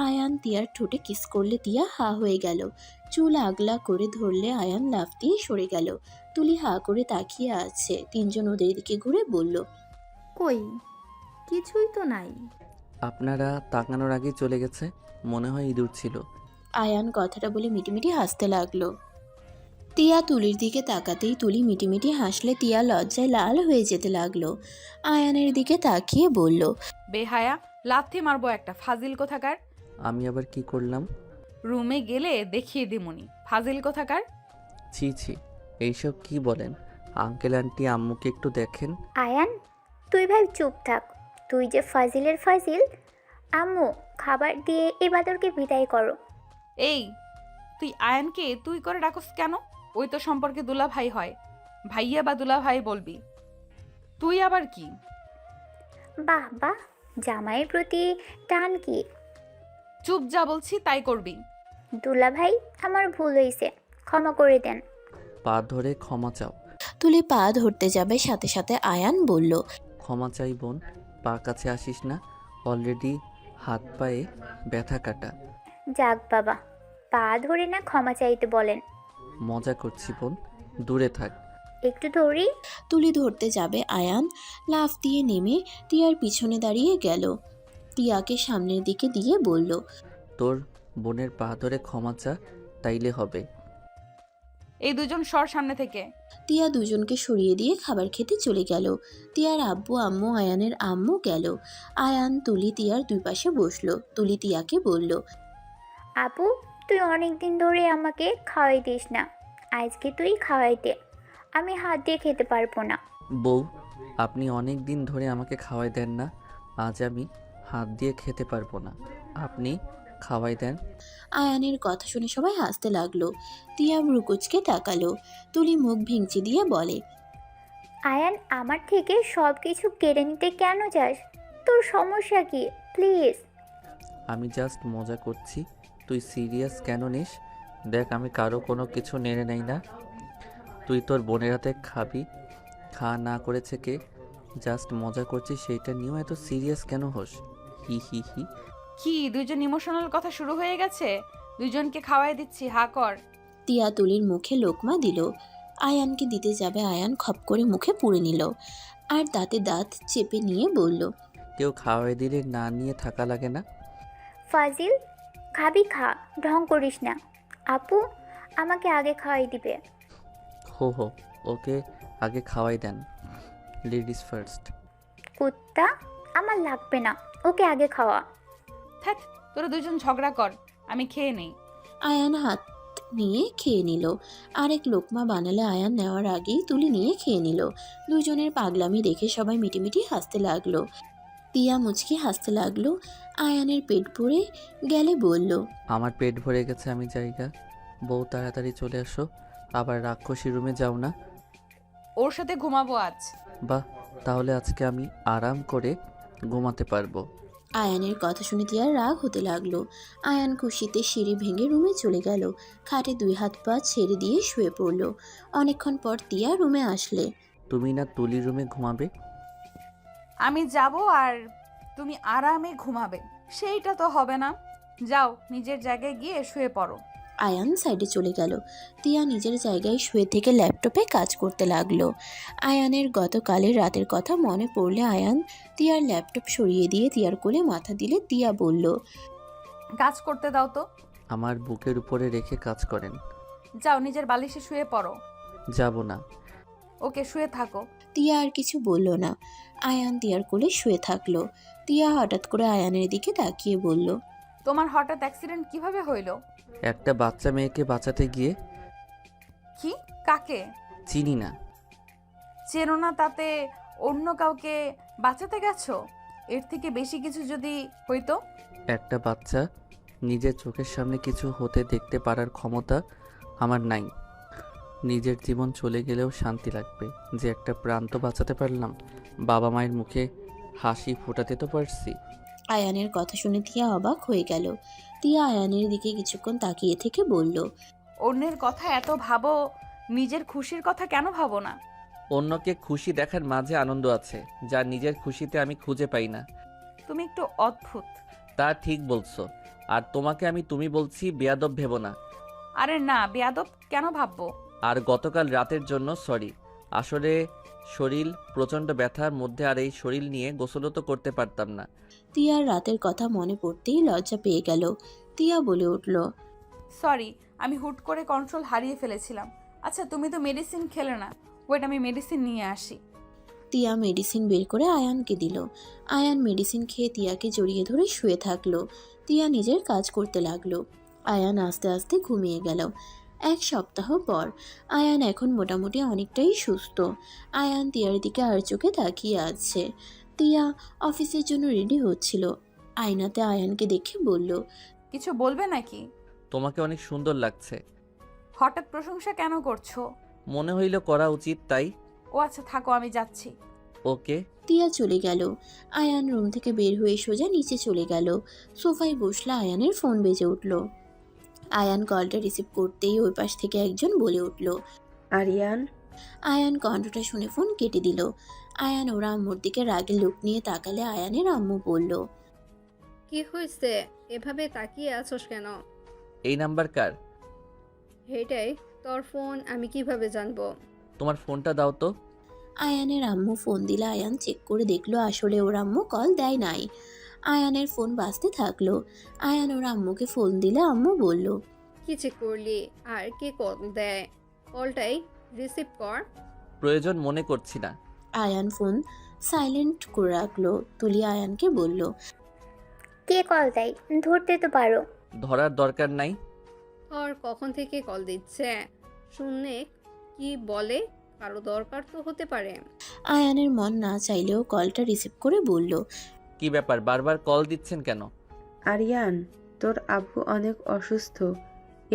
আয়ান তিয়ার ঠোঁটে কিস করলে তিয়া হা হয়ে গেল। চুল আগলা করে ধরলে আয়ান লাফ দিয়ে সরে গেল। তুলি হা করে তাকিয়ে আছে। তিনজন ওদের দিকে ঘুরে বলল, কই, কিছুই তো নাই। আপনারা তাকানোর আগেই চলে গেছে, মনে হয় ইঁদুর ছিল। আয়ান কথাটা বলে মিটিমিটি হাসতে লাগলো। তিয়া তুলির দিকে তাকাতেই তুলি মিটিমিটি হাসলে তিয়া লজ্জায় লাল হয়ে যেতে লাগলো। আয়ানের দিকে তাকিয়ে বলল, বেহায়া, লাথি মারবো একটা, ফাজিল কোথাকার। আমি আবার কি করলাম? রুমে গেলে দেখিয়ে দিমুনি, ফাজিল কোথাকার। ছি ছি, এইসব কি বলেন? আঙ্কেল আন্টি, আম্মুকে একটু দেখেন। আয়ান, তুই ভাই চুপ থাক। তুই যে ফাজিলের ফাজিল। আম্মু, খাবার দিয়ে এ বাদরকে বিদায় করো। এই, তুই আয়ানকে তুই করে ডাকস কেন? ওই তো সম্পর্কে দুলা ভাই হয়, ভাইয়া বা দুলা ভাই বলবি। তুই আবার কি? বাহ বাহ, জামাইয়ের প্রতি টান কি? চুপ, যা বলছি তাই করবি। দুলা ভাই, আমার ভুল হয়েছে, ক্ষমা করে দেন। পা ধরে ক্ষমা চাও। তুলি পা ধরতে যাবে, সাথে সাথে আয়ান বলল, ক্ষমা চাই বোন, পা কাছে আসিস না, অলরেডি হাত পায়ে ব্যথা কাটা। যাক বাবা, পা ধরে না ক্ষমা চাইতে বলেন। মজা করছি বোন, দূরে থাক। একটু ধরি। তুলি ধরতে যাবে আয়ান লাফ দিয়ে নেমে তিয়ার পিছনে দাঁড়িয়ে গেল। তিয়াকে সামনের দিকে দিয়ে বলল, তোর বোনের পা ধরে ক্ষমা চা, তাইলে হবে। এই দুজন সর সামনে থেকে। তিয়া দুজনকে সরিয়ে দিয়ে খাবার খেতে চলে গেল। তিয়ার আব্বু আম্মু আয়ানের আম্মু গেল। আয়ান তুলি তিয়ার দুই পাশে বসলো। তুলি তিয়াকে বলল, আপু, তুই অনেক দিন ধরে আমাকে খাওয়াই দিস না, আজকে তুই খাওয়াই দে। আমি হাত দিয়ে খেতে পারবো না। বউ, আপনি অনেক দিন ধরে আমাকে খাওয়াই দেন না, আজ আমি হাত দিয়ে খেতে পারবো না, আপনি খাওয়াই দেন। আয়ানের কথা শুনে সবাই হাসতে লাগলো। তিয়া ভ্রুকুচকে তাকালো। তুলি মুখ ভেঙচি দিয়ে বলে, আয়ান, আমার থেকে সব কিছু কেড়ে নিতে কেন যাস? তোর সমস্যা কি? প্লিজ। আমি জাস্ট মজা করছি, তুই সিরিয়াস কেন নিস? দেখ, আমি কারো কোনো কিছু নেড়ে নেই না। তুই তোর বোনের হাতে খাবি, খাওয়া না করেছে কে? জাস্ট মজা করছি, সেইটা নিয়েও এত সিরিয়াস কেন হোস? হি হি হি। কি দুজন ইমোশনাল কথা শুরু হয়ে গেছে? দুজনকে খাওয়াই দিচ্ছি, হা কর। তিয়া তুলির মুখে লোকমা দিল। আয়ানকে দিতে যাবে, আয়ান খপ করে মুখে পুড়ে নিল আর দাঁতে দাঁত চেপে নিয়ে বলল, কেউ খাওয়াই দিলে না নিয়ে থাকা লাগে না? ফাজিল, খাবি খা, ঢং করিস না। আপু, আমাকে আগে খাওয়াই দিবে। হো হো, ওকে আগে খাওয়াই দেন, লেডিস ফার্স্ট। কুত্তা, আমার লাগবে না, ওকে আগে খাওয়া। থাক, তোরা দুজন ঝগড়া কর, আমি খেয়ে নেই। আয়ান হাত নিয়ে খেয়ে নিল। আরেক লোকমা বানালে আয়ান নেওয়ার আগেই তুলি নিয়ে খেয়ে নিল। দুজনের পাগলামি দেখে সবাই মিটিমিটি হাসতে লাগলো। তিয়া মুচকি হাসতে লাগলো। আয়ানের পেট ভরে গেলে বলল, আমার পেট ভরে গেছে, আমি জায়গা। বউ, তাড়াতাড়ি চলে আসো, আবার রাক্ষসী রুমে যাও না। ওর সাথে ঘুমাবো আজ। বাহ, তাহলে আজকে আমি আরাম করে ঘুমাতে পারবো। আয়ানের কথা শুনে তিয়ার রাগ হতে লাগলো। আয়ান খুশিতে সিঁড়ি ভেঙে রুমে চলে গেল। খাটে দুই হাত পা ছেড়ে দিয়ে শুয়ে পড়ল। অনেকক্ষণ পর তিয়া রুমে আসলে। তুমি না তুলির রুমে ঘুমাবে? আমি যাব আর তুমি আরামে ঘুমাবে, সেইটা তো হবে না। যাও, নিজের জায়গায় গিয়ে শুয়ে পড়ো। আয়ান সাইডে চলে গেল। তিয়া নিজের জায়গায় শুয়ে থেকে ল্যাপটপে কাজ করতে লাগলো। আয়ানের গতকালের রাতের কথা মনে পড়লে আয়ান তিয়ার ল্যাপটপ সরিয়ে দিয়ে তিয়ার কোলে মাথা দিলে তিয়া বলল, কাজ করতে দাও তো। আমার বুকের উপরে রেখে কাজ করেন। যাও, নিজের বালিশে শুয়ে পড়ো। যাব না। ওকে, শুয়ে থাকো। তিয়া আর কিছু বলল না। আয়ান তিয়ার কোলে শুয়ে থাকলো। তিয়া হঠাৎ করে আয়ানের দিকে তাকিয়ে বলল, তোমার হঠাৎ অ্যাক্সিডেন্ট কিভাবে হইলো? একটা বাচ্চা মেয়েকে বাঁচাতে গিয়ে। কি? কাকে? চিনি না। চেনো না, তাতে অন্য কাউকে বাঁচাতে গেছো? এর থেকে বেশি কিছু যদি হইতো? একটা বাচ্চা নিজের চোখের সামনে কিছু হতে দেখতে পারার ক্ষমতা আমার নাই। নিজের জীবন চলে গেলেও শান্তি লাগবে যে একটা প্রাণ তো বাঁচাতে পারলাম, বাবা মায়ের মুখে হাসি ফোটাতে তো পারছি। আয়ানের কথা শুনে তিয়া অবাক হয়ে গেল। তিয়া আয়ানের দিকে কিছুক্ষণ তাকিয়ে থেকে বলল, অন্যের কথা এত ভাবো, নিজের খুশির কথা কেন ভাবো না? অন্যকে খুশি দেখার মাঝে আনন্দ আছে, যা নিজের খুশিতে আমি খুঁজে পাই না। তুমি একটু অদ্ভুত। তা ঠিক বলছো, আর তোমাকে আমি তুমি বলছি, বেয়াদব ভেবো না। আরে না, বেয়াদব কেন ভাববো? আর গতকাল রাতের জন্য সরি, আসলে শরীর প্রচণ্ড ব্যথার মধ্যে, আর এই শরীর নিয়ে গোসলও তো করতে পারতাম না। তিয়ার রাতের কথা মনে পড়তেই লজ্জা পেয়ে গেল। তিয়া বলে উঠল, সরি, আমি হুট করে কন্ট্রোল হারিয়ে ফেলেছিলাম। আচ্ছা, তুমি তো মেডিসিন খেলে না, ওয়েট, আমি মেডিসিন নিয়ে আসি। তিয়া মেডিসিন বের করে আয়ানকে দিল। আয়ান মেডিসিন খেয়ে তিয়াকে জড়িয়ে ধরে শুয়ে থাকলো। তিয়া নিজের কাজ করতে লাগলো। আয়ান আস্তে আস্তে ঘুমিয়ে গেল। এক সপ্তাহ পর আয়ান এখন মোটামুটি অনেকটাই সুস্থ। আয়ান তিয়ার দিকে আর চোখে তাকিয়ে আছে। তিয়া অফিসের জন্য রেডি হচ্ছিল। আয়নাতে আয়ানকে দেখে বলল, কিছু বলবে নাকি? তোমাকে অনেক সুন্দর লাগছে। হঠাৎ প্রশংসা কেন করছো? মনে হইল করা উচিত, তাই। ও আচ্ছা, থাকো, আমি যাচ্ছি। ওকে। তিয়া চলে গেল। আয়ান রুম থেকে বের হয়ে সোজা নিচে চলে গেল। সোফায় বসলা আয়ানের ফোন বেজে উঠল। আয়ান কলটা রিসিভ করতেই ওই পাশ থেকে একজন বলে উঠল, আরিয়ান। আয়ান কণ্ঠটা শুনে ফোন কেটে দিল। আয়ান ওর আম্মুর দিকে রাগের লোক নিয়ে তাকালে আয়ানের আম্মু বলল, কি হয়েছে? এভাবে তাকিয়ে আছোস কেন? এই নাম্বার কার? এটাই তোর ফোন, আমি কিভাবে জানবো? তোমার ফোনটা দাও তো। আয়ানের আম্মু ফোন দিলে আয়ান চেক করে দেখলো আসলে ওর আম্মু কল দেয় নাই। আয়ানের ফোন বাজতে থাকলো। আয়ান ওর আম্মুকে ফোন দিলে আম্মু বলল, কি চেক করলি? আর কে কল দেয়? কলটাই রিসিভ কর। প্রয়োজন মনে করছি না। আয়ান ফোন সাইলেন্ট করে রাখলো। তুলি আয়ানকে বলল, কে কল দেয়? ধরতে তো পারো। ধরার দরকার নাই। আর কখন থেকে কল দিচ্ছে? শুনে কি বলে? কারো দরকার তো হতে পারে। আয়ানের মন না চাইলেও কলটা রিসিভ করে বলল, কি ব্যাপার, বারবার কল দিচ্ছেন কেন? আরিয়ান, তোর আব্বু অনেক অসুস্থ,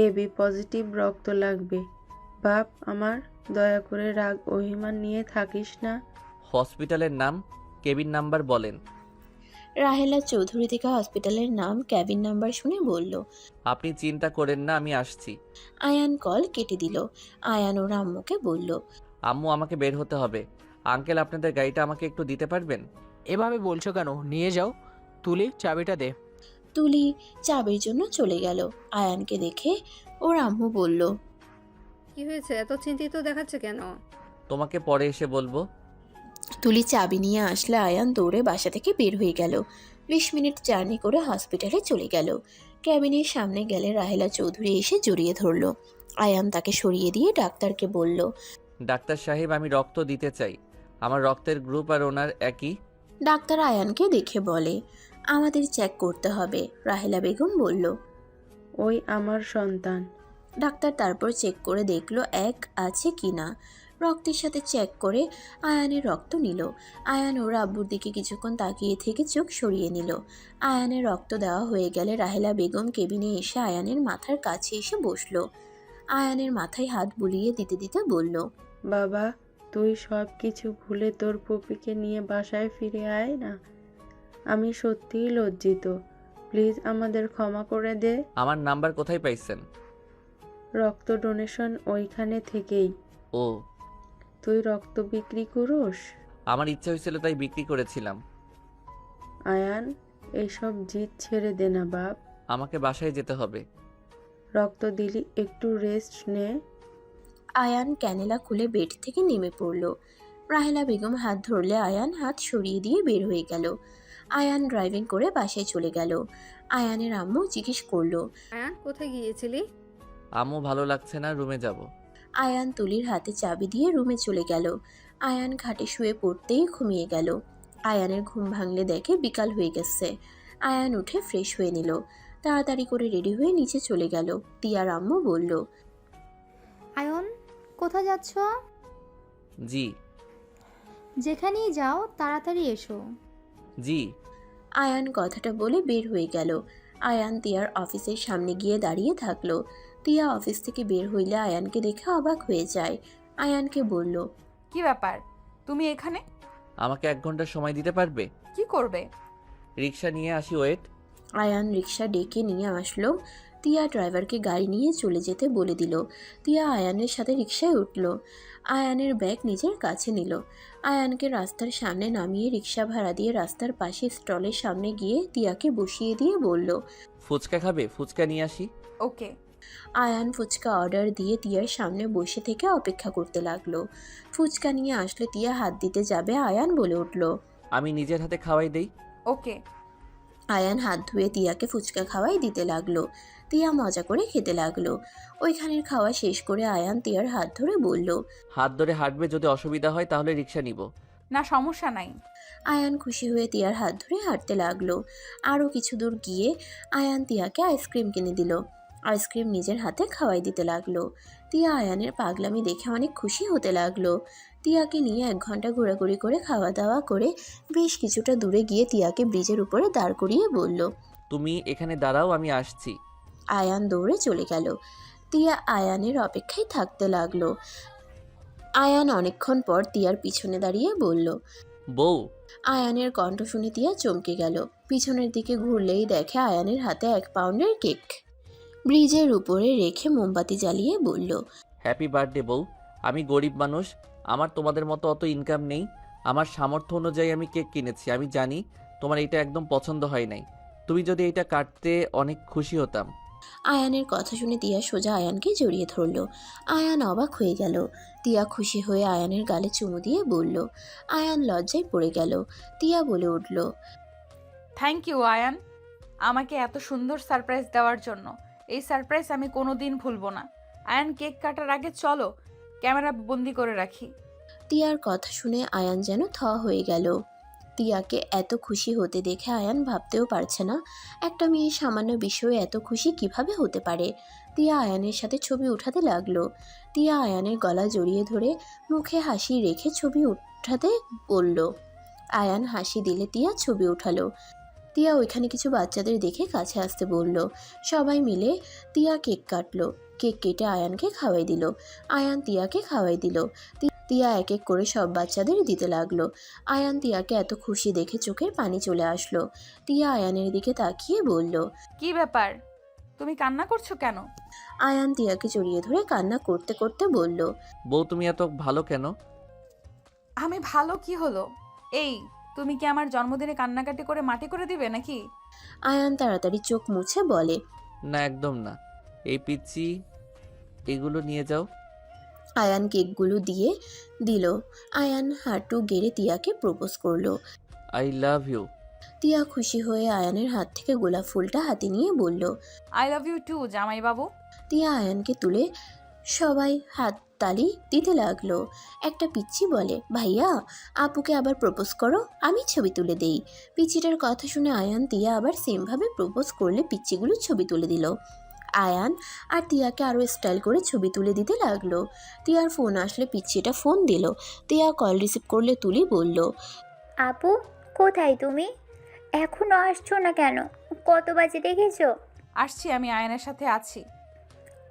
এবি পজিটিভ রক্ত লাগবে। বাপ আমার, দয়া করে রাগ অভিমান নিয়ে থাকিস না। হসপিটালের নাম, কেবিন নাম্বার বলেন। রাহেলা চৌধুরী থেকে হসপিটালের নাম, ক্যাবিন নাম্বার শুনে বলল। আপনি চিন্তা করেন না, আমি আসছি। আয়ান কল কেটে দিল। আয়ান ওর আম্মুকে বলল, আম্মু আমাকে বের হতে হবে। আঙ্কেল আপনাদের গাড়িটা আমাকে একটু দিতে পারবেন? এভাবে বলছো কেন? নিয়ে যাও। তুলি, চাবিটা দে। তুলি চাবির জন্য চলে গেল। আয়ানকে দেখে ওর আম্মু বলল, কি হয়েছে? এত চিন্তিত দেখাচ্ছে কেন? তোমাকে পরে এসে বলবো। তুলি চাবি নিয়ে আসলে আয়ান দৌড়ে বাসা থেকে বের হয়ে গেল। 20 মিনিট জার্নি করে হসপিটালে চলে গেল। ক্যাবিনের সামনে গেলে রাহেলা চৌধুরী এসে জড়িয়ে ধরল। আয়ান তাকে সরিয়ে দিয়ে ডাক্তারকে বলল, ডাক্তার সাহেব, আমি রক্ত দিতে চাই। আমার রক্তের গ্রুপ আর ওনার একই। ডাক্তার আয়ানকে দেখে বলে, আমাদের চেক করতে হবে। রাহেলা বেগম বলল, ওই আমার সন্তান। ডাক্তার তারপর চেক করে দেখলো এক আছে কিনা। রক্তের সাথে চেক করে আয়ানের রক্ত নিল। আয়ান ওর আব্বুর দিকে কিছুক্ষণ তাকিয়ে থেকে চোখ সরিয়ে নিল। আয়ানের রক্ত দেওয়া হয়ে গেলে রাহেলা বেগম কেবিনে এসে আয়ানের মাথার কাছে এসে বসলো। আয়ানের মাথায় হাত বুলিয়ে দিতে দিতে বলল, বাবা, তুই সব কিছু ভুলে তোর পপিকে নিয়ে বাসায় ফিরে আয় না। আমি সত্যিই লজ্জিত, প্লিজ আমাদের ক্ষমা করে দে। আমার নাম্বার কোথায় পাইছেন? রক্ত ডোনেশন ওইখানে থেকেই। ও, তুই রক্ত বিক্রি করস? আমার ইচ্ছা হয়েছিল তাই বিক্রি করেছিলাম। আয়ান, এইসব জিদ ছেড়ে দে না বাপ। আমাকে বাসায় যেতে হবে। রক্ত দিলি, একটু রেস্ট নে। আয়ান ক্যানেলা খুলে বেড থেকে নেমে পড়ল। রাহেলা বেগম হাত ধরলে আয়ান হাত সরিয়ে দিয়ে বের হয়ে গেল। আয়ান ড্রাইভিং করে বাসায় চলে গেল। আয়ানের আম্মু জিজ্ঞেস করলো, আয়ান, কোথায় গিয়েছিলি? আম্মু ভালো লাগছে না, রুমে যাব। আয়ান তুলির হাতে চাবি দিয়ে রুমে চলে গেল। আয়ান খাটে শুয়ে পড়তেই ঘুমিয়ে গেল। আয়ানের ঘুম ভাঙলে দেখে বিকাল হয়ে গেছে। আয়ান উঠে ফ্রেশ হয়ে নিল। তাড়াতাড়ি করে রেডি হয়ে নিচে চলে গেল। তিয়ার আম্মু বলল, আয়ন, কোথায় যাচ্ছ? জি। যেখানেই যাও তাড়াতাড়ি এসো। জি। আয়ান কথাটা বলে বের হয়ে গেল। আয়ান তিয়ার অফিসের সামনে গিয়ে দাঁড়িয়ে থাকলো। তিয়া অফিস থেকে বের হইলে আয়ানকে দেখে অবাক হয়ে যায়। আয়ানকে বলল, কি ব্যাপার, তুমি এখানে? আমাকে 1 ঘন্টা সময় দিতে পারবে? কি করবে? রিক্সা নিয়ে আসি, ওয়েট। আয়ান রিক্সা ডেকে নিয়ে আসলো। তিয়া ড্রাইভারকে গাড়ি নিয়ে চলে যেতে বলে দিল। তিয়া আয়ানের সাথে রিক্সায় উঠল। আয়ানের ব্যাগ নিজের কাছে নিল। আয়ানকে রাস্তার সামনে নামিয়ে রিক্সা ভাড়া দিয়ে রাস্তার পাশে স্টলের সামনে গিয়ে তিয়াকে বসিয়ে দিয়ে বলল, ফুচকা খাবে? ফুচকা নিয়ে আসি। ওকে। আয়ান ফুচকা অর্ডার দিয়ে তিয়ার সামনে বসে থেকে অপেক্ষা করতে লাগলো। ফুচকা নিয়ে আসলে তিয়া হাত দিতে যাবে, আয়ান বলে উঠল, আমি নিজের হাতে খাওয়াই দেই। ওকে। আয়ান হাত ধুয়ে তিয়াকে ফুচকা খাওয়াই দিতে লাগলো। তিয়া মজা করে খেতে লাগলো। ওইখানের খাওয়া শেষ করে আয়ান তিয়ার হাত ধরে বলল, হাত ধরে হাঁটবে, যদি অসুবিধা হয় তাহলে রিক্সা নিব। না, সমস্যা নাই। আয়ান খুশি হয়ে তিয়ার হাত ধরে হাঁটতে লাগলো। আরও কিছু দূর গিয়ে আয়ান তিয়াকে আইসক্রিম কিনে দিল। আইসক্রিম নিজের হাতে খাওয়াই দিতে লাগলো। তিয়া আয়ানের পাগলামি দেখে অনেক খুশি হতে লাগলো। তিয়াকে নিয়ে 1 ঘন্টা ঘোরাঘুরি করে খাওয়া দাওয়া করে বেশ কিছুটা দূরে গিয়ে তিয়াকে ব্রিজের উপরে দাঁড় করিয়ে বলল, তুমি এখানে দাঁড়াও, আমি আসছি। আয়ান দৌড়ে চলে গেল। তিয়া আয়ানের অপেক্ষায় থাকতে লাগলো। আয়ান অনেকক্ষণ পর তিয়ার পিছনে দাঁড়িয়ে বলল, বউ। আয়ানের কণ্ঠ শুনে তিয়া চমকে গেল। পিছনের দিকে ঘুরলেই দেখে আয়ানের হাতে 1 পাউন্ডের কেক। ব্রিজের উপরে রেখে মোমবাতি জ্বালিয়ে বলল, হ্যাপি বার্থডে বউ। আমি গরিব মানুষ, আমার তোমাদের মতো অত ইনকাম নেই। আমার সামর্থ্য অনুযায়ী আমি কেক কিনেছি। আমি জানি তোমার এটা একদম পছন্দ হয় নাই। তুমি যদি এটা কাটতে অনেক খুশি হতাম। আয়ানের কথা শুনে তিয়া সোজা আয়ানকে জড়িয়ে ধরল। আয়ান অবাক হয়ে গেল। তিয়া খুশি হয়ে আয়ানের গালে চুমু দিয়ে বলল। আয়ান লজ্জায় পড়ে গেল। তিয়া বলে উঠল, থ্যাংক ইউ আয়ান, আমাকে এত সুন্দর সারপ্রাইজ দেওয়ার জন্য। এই সারপ্রাইজ আমি কোনোদিন ভুলবো না। আয়ান, কেক কাটার আগে চলো ক্যামেরা বন্দি করে রাখি। তিয়ার কথা শুনে আয়ান যেন থ হয়ে গেল। তিয়াকে এত খুশি হতে দেখে আয়ান ভাবতেও পারছে না একটা মেয়ে সামান্য বিষয়ে এত খুশি কিভাবে হতে পারে। তিয়া আয়ানের সাথে ছবি উঠাতে লাগলো। তিয়া আয়ানের গলা জড়িয়ে ধরে মুখে হাসি রেখে ছবি উঠাতে বলল। আয়ান হাসি দিলে তিয়া ছবি উঠালো। তিয়া ওইখানে কিছু বাচ্চাদের দেখে কাছে আসতে বলল। সবাই মিলে তিয়া কেক কাটলো। কেক কেটে আয়ানকে খাওয়াই দিল। আয়ান তিয়াকে খাওয়াই দিল। তিয়া এক এক করে সব বাচ্চাদের দিতে লাগলো। আয়ান তিয়াকে এত খুশি দেখে চোখের পানি চলে আসলো। তিয়া আয়ানের দিকে তাকিয়ে বলল। কি ব্যাপার, তুমি কান্না করছো কেন? আয়ান তিয়াকে জড়িয়ে ধরে কান্না করতে করতে বলল। বউ তুমি এত ভালো কেন? আমি ভালো কি হলো? এই, তুমি কি আমার জন্মদিনে কান্নাকাটি করে মাটি করে দিবে নাকি? আয়ান তাড়াতাড়ি চোখ মুছে বলে। না একদম না, এই পিচ্ছি এগুলো নিয়ে যাও। আয়ান কেকগুলো দিয়ে দিল। আয়ান হাঁটু গেড়ে তিয়াকে প্রপোজ করলো। I love you. তিয়া খুশি হয়ে আয়ানের হাত থেকে গোলাপ ফুলটা হাতে নিয়ে বলল। আই লাভ ইউ টু জামাই বাবু। তিয়া আয়ানকে তুলে সবাই হাত তালি দিতে লাগলো। একটা পিচ্চি বলে, ভাইয়া আপুকে আবার প্রপোজ করো, আমি ছবি তুলে দেই। পিচ্চিটার কথা শুনে আয়ান তিয়া আবার সেমভাবে প্রপোজ করলে পিচ্চিগুলো ছবি তুলে দিল। আয়ান আর তিয়াকে আরও স্টাইল করে ছবি তুলে দিতে লাগলো। তিয়ার ফোন আসলে পিচ্চিটা ফোন দিল। তিয়া কল রিসিভ করলে তুলি বলল। আপু, কোথায় তুমি? এখনো আসছো না কেন? কত বাজে দেখেছো? আসছি, আমি আয়ানের সাথে আছি।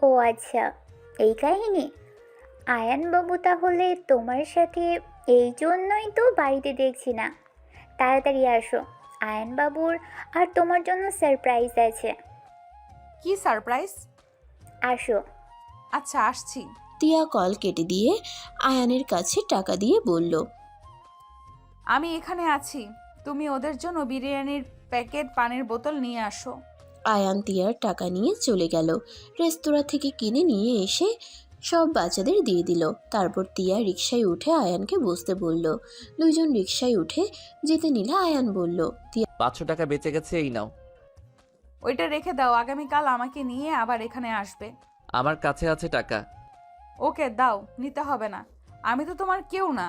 ও আচ্ছা, এই কাহিনী। আয়ান বাবু তাহলে তোমার সাথে, এই জন্যই তো বাড়িতে দেখছি না। তাড়াতাড়ি আসো, আয়ান বাবুর আর তোমার জন্য সারপ্রাইজ আছে। কি সারপ্রাইজ? আসো। আচ্ছা আসছি। তিয়া কল কেটে দিয়ে আয়ানের কাছে টাকা দিয়ে বলল। আমি এখানে আছি, তুমি ওদের জন্য বিরিয়ানির প্যাকেট, পানির বোতল নিয়ে আসো। আয়ান তিয়ার টাকা নিয়ে চলে গেল। রেস্তোরাঁ থেকে কিনে নিয়ে এসে সব বাচ্চাদের দিয়ে দিল। তারপর তিয়া রিকশায় উঠে আয়ানকে বসতে বলল। দুইজন রিকশায় উঠে যেতে নিলে আয়ান বলল। 500 টাকা বেঁচে গেছে, এই নাও। ওইটা রেখে দাও, আগামীকাল আমাকে নিয়ে আবার এখানে আসবে। আমার কাছে আছে টাকা। ওকে দাও, নিতে হবে না, আমি তো তোমার কেউ না।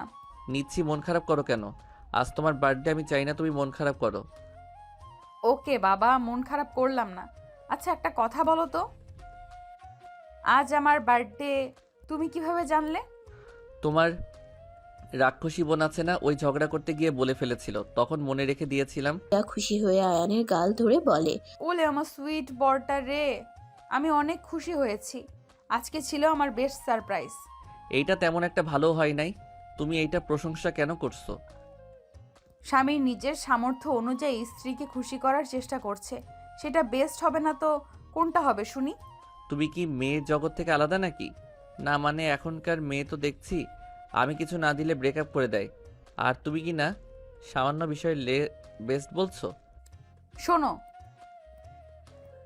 নিচ্ছি, মন খারাপ করো কেন? আজ তোমার বার্থডে, আমি চাই না তুমি মন খারাপ করো। ওকে বাবা, মন খারাপ করলাম না। আচ্ছা একটা কথা বলো তো, আজ আমার বার্থডে তুমি কিভাবে জানলে? তোমার রাক্ষসী বোন আছে না, ওই ঝগড়া করতে গিয়ে বলে ফেলেছিল, তখন মনে রেখে দিয়েছিলাম। তিয়া খুশি হয়ে আয়ানের গাল ধরে বলে। ওলে আমার সুইট বরটা রে, আমি অনেক খুশি হয়েছি। আজকে ছিল আমার বেস্ট সারপ্রাইজ। এইটা তেমন একটা ভালো হয় নাই, তুমি এইটা প্রশংসা কেন করছো? স্বামীর নিজের সামর্থ্য অনুযায়ী স্ত্রীকে খুশি করার চেষ্টা করছে, সেটা বেস্ট হবে না তো কোনটা হবে শুনি? তুমি কি মেয়ের জগৎ থেকে আলাদা নাকি? না মানে এখনকার মেয়ে তো দেখছি আমি কিছু না দিলে ব্রেকআপ করে দেয়, আর তুমি কি না সামান্য বিষয় বেস্ট বলছো? শোনো,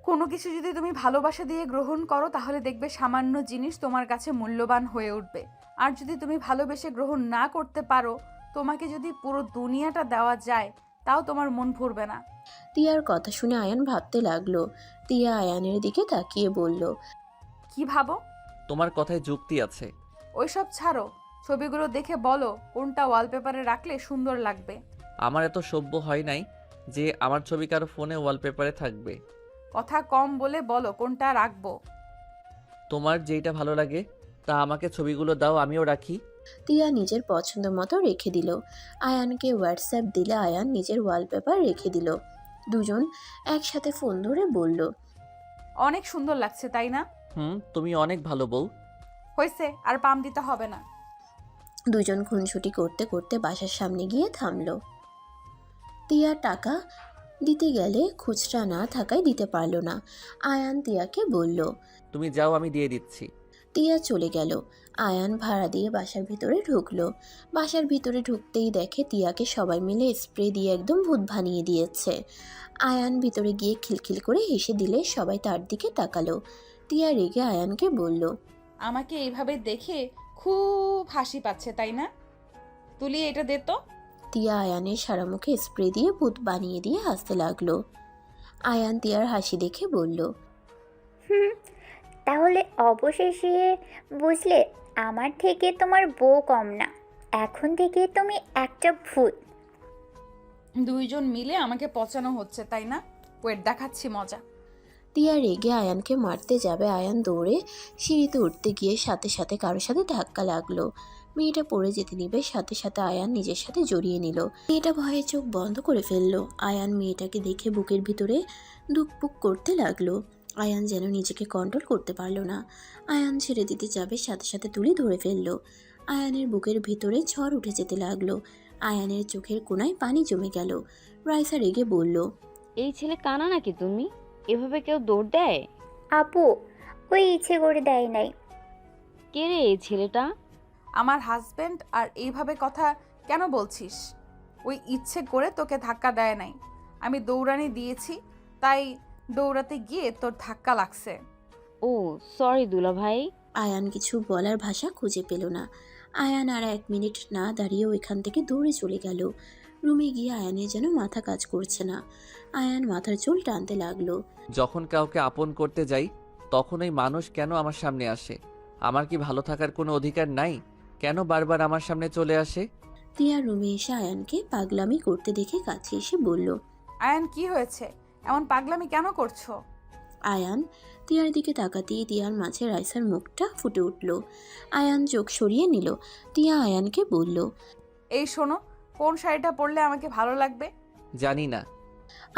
কোনো কিছু যদি তুমি ভালোবাসা দিয়ে গ্রহণ করো তাহলে দেখবে সামান্য জিনিস তোমার কাছে মূল্যবান হয়ে উঠবে। আর যদি তুমি ভালোবেসে গ্রহণ না করতে পারো, তোমাকে যদি পুরো দুনিয়াটা দেওয়া যায় তাও তোমার মন ভরবে না। তিয়ার কথা শুনে আয়ান ভাবতে লাগলো। তিয়া আয়ানের দিকে তাকিয়ে বলল। কি ভাবো? তোমার কথায় যুক্তি আছে। ওইসব ছাড়ো, ছবিগুলো দেখে বলো কোনটা ওয়ালপেপারে রাখলে সুন্দর লাগবে। আমার এত সভ্য হয় নাই যে আমার ছবি কারো ফোনে ওয়ালপেপারে থাকবে। কথা কম বলে বলো কোনটা রাখবো। তোমার যেইটা ভালো লাগে তা আমাকে ছবিগুলো দাও, আমিও রাখি। তিয়া নিজের পছন্দ মতো রেখে দিল। আয়ানকে হোয়াটসঅ্যাপ দিলে আয়ান নিজের ওয়ালপেপার রেখে দিল। দুজন একসাথে ফোন ধরে বলল। অনেক সুন্দর লাগছে তাই না? তুমি অনেক ভালো বউ। হয়েছে, আর পাম দিতে হবে না। দুজন খুনসুটি করতে করতে বাসার সামনে গিয়ে থামলো। তিয়া টাকা দিতে গেলে খুচরা না থাকায় দিতে পারল না। আয়ান তিয়াকে বলল। তুমি যাও, আমি দিয়ে দিচ্ছি। তিয়া চলে গেল। আয়ান ভাড়া দিয়ে বাসার ভিতরে ঢুকলো। বাসার ভিতরে ঢুকতেই দেখে তিয়াকে সবাই মিলে স্প্রে দিয়ে একদম ভূত বানিয়ে দিয়েছে। আয়ান ভিতরে গিয়ে খিলখিল করে হেসে দিলে সবাই তার দিকে তাকালো। তিয়া রেগে আয়ানকে বলল, আমাকে এইভাবে দেখে খুব হাসি পাচ্ছে তাই না? তুলি এটা দে তো। তিয়া আয়ানের সারা মুখে স্প্রে দিয়ে ভূত বানিয়ে দিয়ে হাসতে লাগলো। আয়ান তিয়ার হাসি দেখে বলল, হুম, তাহলে অবশেষে বুঝলে আমার থেকে তোমার বউ কম না। এখন থেকে তুমি একটা ভূত। দুইজন মিলে আমাকে পচানো হচ্ছে তাই না? ওয়েট দেখাচ্ছি মজা। তিয়া রেগে আয়ানকে মারতে যাবে। আয়ান দৌড়ে সিঁড়িতে উঠতে গিয়ে সাথে সাথে কারোর সাথে ধাক্কা লাগলো। মেয়েটা পড়ে যেতে নিবে, সাথে সাথে আয়ান নিজের সাথে জড়িয়ে নিল। মেয়েটা ভয়ে চোখ বন্ধ করে ফেললো। আয়ান মেয়েটাকে দেখে বুকের ভিতরে দুকপুক করতে লাগলো। আয়ান যেন নিজেকে কন্ট্রোল করতে পারলো না। আয়ান ছেড়ে দিতে যাবে, সাথে সাথে তুলি ধরে ফেললো। আয়ানের বুকের ভিতরে ঝড় উঠে যেতে লাগলো। আয়ানের চোখের কোণায় পানি জমে গেল। রাইসা রেগে বলল, এই ছেলে কানা নাকি তুমি? এভাবে কেউ দৌড় দেয়? আপু, ওই ইচ্ছে করে দেয় নাই। কে রে এই ছেলেটা? আমার হাজবেন্ড, আর এইভাবে কথা কেন বলছিস? ওই ইচ্ছে করে তোকে ধাক্কা দেয় নাই, আমি দৌড়ানি দিয়েছি, তাই দৌড়াতে গিয়ে তোর ধাক্কা লাগছে। ও সরি দুলা ভাই। আয়ান কিছু বলার ভাষা খুঁজে পেল না। আয়ান আর 1 মিনিট না দাঁড়িয়ে ওইখান থেকে দৌড়ে চলে গেল। রুমে গিয়ে আয়ানের যেন মাথা কাজ করছে না। আয়ান মাথার চুল টানতে লাগলো। যখন কাউকে আপন করতে যাই তখন ওই মানুষ কেন আমার সামনে আসে? আমার কি ভালো থাকার কোনো অধিকার নাই? কেন বারবার আমার সামনে চলে আসে? তিয়া রুমে এসে আয়ানকে পাগলামি করতে দেখে কাছে এসে বলল, আয়ান কি হয়েছে? এমন পাগলামি কেন করছো? আয়ান তিয়ার দিকে তাকাতেই তিয়ার মাঝে রাইসার মুখটা ফুটে উঠল। আয়ান চোখ সরিয়ে নিল। তিয়া আয়ানকে বলল, এই শোনো, কোন শাড়িটা পরলে আমাকে ভালো লাগবে? জানি না।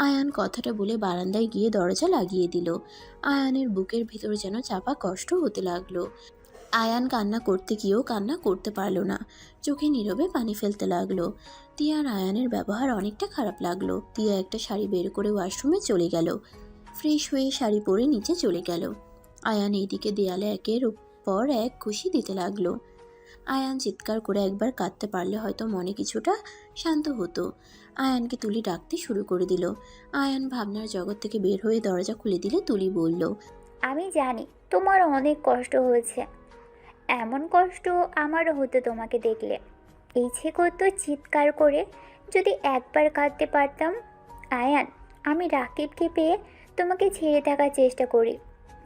আয়ান কথাটা বলে বারান্দায় গিয়ে দরজা লাগিয়ে দিল। আয়ানের বুকের ভিতর যেন চাপা কষ্ট হতে লাগলো। আয়ান কান্না করতে গিয়েও কান্না করতে পারল না। চোখে নীরবে পানি ফেলতে লাগলো। তিয়ার আয়ানের ব্যবহার অনেকটা খারাপ লাগলো। তিয়া একটা শাড়ি বের করে ওয়াশরুমে চলে গেল। ফ্রেশ হয়ে শাড়ি পরে নিচে চলে গেল। আয়ান এইদিকে দেয়ালে একের পর এক খুশি দিতে লাগলো। আয়ান চিৎকার করে একবার কাঁদতে পারলে হয়তো মনে কিছুটা শান্ত হতো। আয়ানকে তুলি ডাকতে শুরু করে দিল। আয়ান ভাবনার জগৎ থেকে বের হয়ে দরজা খুলে দিলে তুলি বলল, আমি জানি তোমার অনেক কষ্ট হয়েছে। এমন কষ্ট আমারও হতো তোমাকে দেখলে। ইচ্ছে করতো চিৎকার করে যদি একবার কাঁদতে পারতাম। আয়ান, আমি রাকিবকে পেয়ে তোমাকে ছেড়ে থাকার চেষ্টা করি,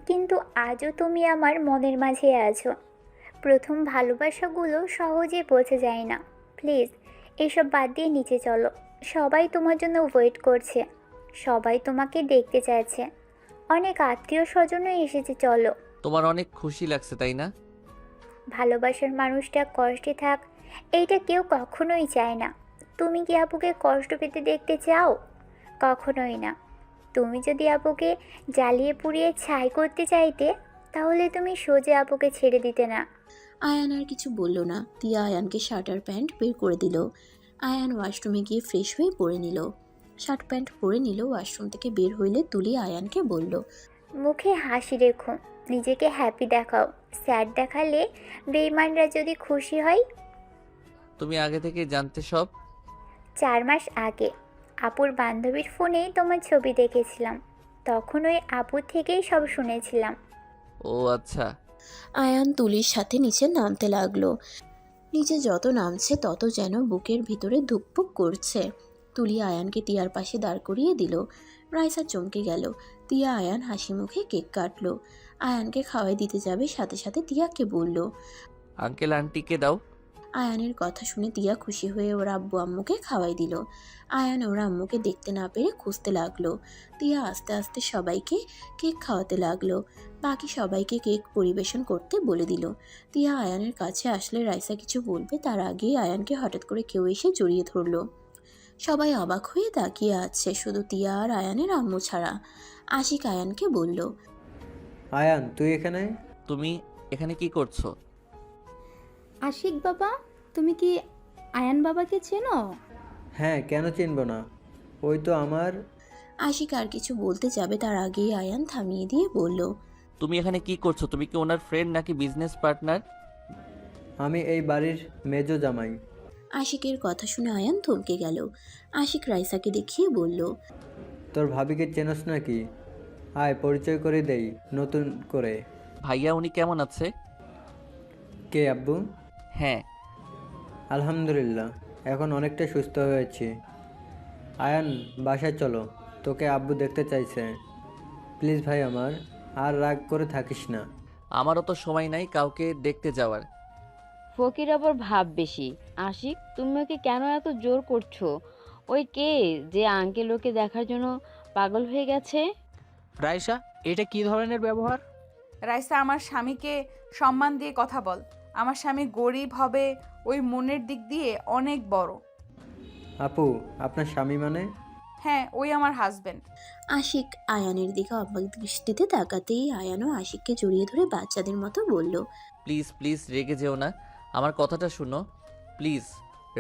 কিন্তু আজও তুমি আমার মনের মাঝে আছো। প্রথম ভালোবাসাগুলো সহজে বোঝা যায় না। প্লিজ এসব বাদ দিয়ে নিচে চলো। সবাই তোমার জন্য ওয়েট করছে, সবাই তোমাকে দেখতে চাইছে, অনেক আত্মীয় স্বজনও এসেছে। চলো। তোমার অনেক খুশি লাগছে তাই না? ভালোবাসার মানুষটা কষ্টে থাক, এইটা কেউ কখনোই চায় না। তুমি কি আপুকে কষ্ট পেতে দেখতে চাও? কখনোই না। তুমি যদি আপুকে জ্বালিয়ে পুড়িয়ে ছাই করতে চাইতে, তাহলে তুমি সোজা আপুকে ছেড়ে দিতে না। আয়ান আর কিছু বলল না। তিয়া আয়ানকে শার্ট আর প্যান্ট বের করে দিল। আয়ান ওয়াশরুমে গিয়ে ফ্রেশ হয়ে পরে নিল। শার্ট প্যান্ট পরে নিল। ওয়াশরুম থেকে বের হইলে তুলি আয়ানকে বলল, মুখে হাসি রেখো, নিজেকে হ্যাপি দেখাও। স্যাড দেখালে বেইমানরা যদি খুশি হয়। তুমি আগে থেকে জানতে সব? 4 মাস আগে আপুর বান্ধবীর ফোনে তোমার ছবি দেখেছিলাম, তখন ওই আপুর থেকেই সব শুনেছিলাম। ও আচ্ছা। আয়ান তুলির সাথে নিচে নামতে লাগলো। নিচে যত নামছে তত যেন বুকের ভিতরে ধুকপুক করছে। তুলি আয়ানকে তিয়ার পাশে দাঁড় করিয়ে দিল। রাইসা চমকে গেল। তিয়া আয়ান হাসি মুখে কেক কাটলো। আয়ানকে খাওয়াই দিতে যাবে, সাথে সাথে তিয়াকে বলল। আঙ্কেল আন্টিকে দাও। আয়ানের কথা শুনে তিয়া খুশি হয়ে ওর আব্বু আম্মুকে খাওয়াই দিল। আয়ান ওর আম্মুকে দেখতে না পেরে খুঁজতে লাগলো। তিয়া আস্তে আস্তে সবাইকে কেক খাওয়াতে লাগলো। বাকি সবাইকে কেক পরিবেশন করতে বলে দিল। তিয়া আয়ানের কাছে আসলে রাইসা কিছু বলবে তার আগেই আয়ানকে হঠাৎ করে কেউ এসে জড়িয়ে ধরলো। সবাই অবাক হয়ে তাকিয়ে আছে, শুধু তিয়া আর আয়ানের আম্মু ছাড়া। আশিক আয়ানকে বলল, আয়ান তুই এখানে? তুমি এখানে কি করছো? আশিক বাবা, তুমি কি আয়ান বাবাকে চেনো? হ্যাঁ, কেন চিনব না, ওই তো আমার। আশিক আর কিছু বলতে যাবে তার আগেই আয়ান থামিয়ে দিয়ে বলল, তুমি এখানে কি করছো? তুমি কি ওনার ফ্রেন্ড নাকি বিজনেস পার্টনার? আমি এই বাড়ির মেজো জামাই। আশিকের কথা শুনে আয়ান থমকে গেল। আশিক রাইসাকে দেখিয়ে বলল, তোর ভাবিকে চেনস নাকি? আয় পরিচয় করে দেই নতুন করে। ভাইয়া উনি কেমন আছে? কে আব্বু? হ্যাঁ। আলহামদুলিল্লাহ, এখন অনেকটা সুস্থ হয়েছি। আয়ান বাসায় চলো, তোকে আব্বু দেখতে চাইছে। প্লিজ ভাই আমার, আর রাগ করে থাকিস না। আমারও তো সময় নাই কাউকে দেখতে যাওয়ার। ফকির আবার ভাব বেশি। আশিক, তুমি ওকে কেন এত জোর করছো? ওই কে যে আঙ্কেল ওকে দেখার জন্য পাগল হয়ে গেছে? রাইসা, এটা কি ধরনের ব্যবহার? রাইসা, আমার স্বামীকে সম্মান দিয়ে কথা বল। আমার স্বামী গরিব হবে, ওই মনের দিক দিয়ে অনেক বড়। আপু, আপনার স্বামী মানে? হ্যাঁ, ওই আমার হাজবেন্ড। আশিক আয়ানের দিকে অবাক দৃষ্টিতে তাকাতেই আয়ানও আশিককে জড়িয়ে ধরে বাচ্চাদের মতো বলল, প্লিজ প্লিজ রেগে যেও না, আমার কথাটা শুনো। প্লিজ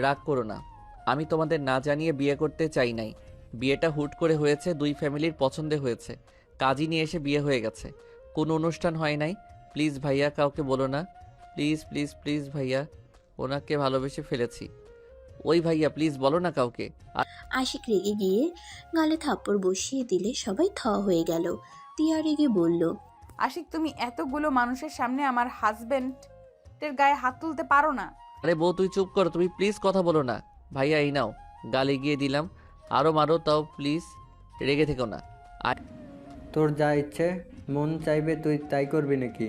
রাগ করো না। আমি তোমাদের না জানিয়ে বিয়ে করতে চাই নাই। বিয়েটা হুট করে হয়েছে, দুই ফ্যামিলির পছন্দে হয়েছে। কাজী নিয়ে এসে বিয়ে হয়ে গেছে, কোনো অনুষ্ঠান হয় নাই। প্লিজ ভাইয়া কাউকে বলো না। প্লিজ প্লিজ প্লিজ ভাইয়া, ওনাকে ভালোবেসে ফেলেছি। ওই ভাইয়া প্লিজ বলো না কাউকে। আশিক রেগে গিয়ে গালে থাপ্পড় বসিয়ে দিলে সবাই থ হয়ে গেল। তিয়া রেগে বলল, আশিক, তুমি এতগুলো মানুষের সামনে আমার হাজবেন্ডের গায়ে হাত তুলতে পারো না। আরে বউ তুই চুপ করো, তুমি প্লিজ কথা বলো না। ভাইয়া এই নাও, গালে গিয়ে দিলাম। আরও মারো, তাও প্লিজ রেগে থেকো না। তোর যা ইচ্ছে মন চাইবে তুই তাই করবি নাকি?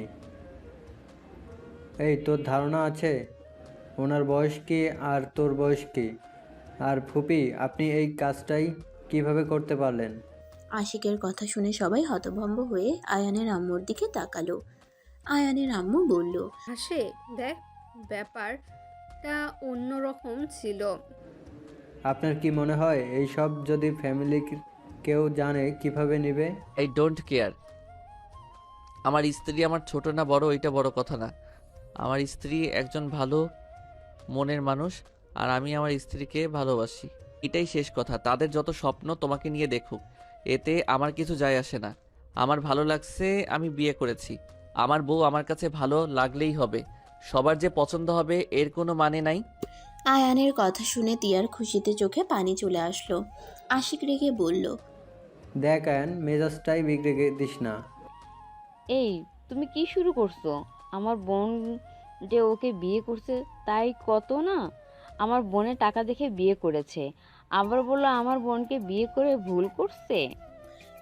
এই তোর ধারণা আছে ওনার বয়স কি আর তোর বয়স কি? আর ফুপি, আপনি এই কাজটাই কিভাবে করতে পারলেন? আশিকের কথা শুনে সবাই হতভম্ব হয়ে আয়ানের আম্মুর দিকে তাকালো। আয়ানের আম্মু বলল, হাসে, দেখ, ব্যাপারটা অন্যরকম ছিল। আপনার কি মনে হয় এই সব যদি ফ্যামিলি কেউ জানে কিভাবে নেবে? I don't care. আমার স্ত্রী আমার ছোট না বড় ওইটা বড় কথা না। আমার স্ত্রী একজন ভালো মনের মানুষ, আর আমি আমার স্ত্রীকে ভালোবাসি, এটাই শেষ কথা। তাদের যত স্বপ্ন তোমাকে নিয়ে দেখুক, এতে আমার কিছু যায় আসে না। আমার ভালো লাগছে, আমি বিয়ে করেছি। আমার বউ আমার কাছে ভালো লাগলেই হবে। সবার যে পছন্দ হবে এর কোনো মানে নাই। আয়ানের কথা শুনে তিয়ার খুশিতে চোখে পানি চলে আসলো। আশিক রেগে বলল, দেখ আয়ান, মেজাজটাই বিগড়ে দিস না। এই, তুমি কি শুরু করছো? আমার বোন যে ওকে বিয়ে করছে তাই কত না? আমার বোনের টাকা দেখে বিয়ে করেছে, আবার বললো আমার বোনকে বিয়ে করে ভুল করছে।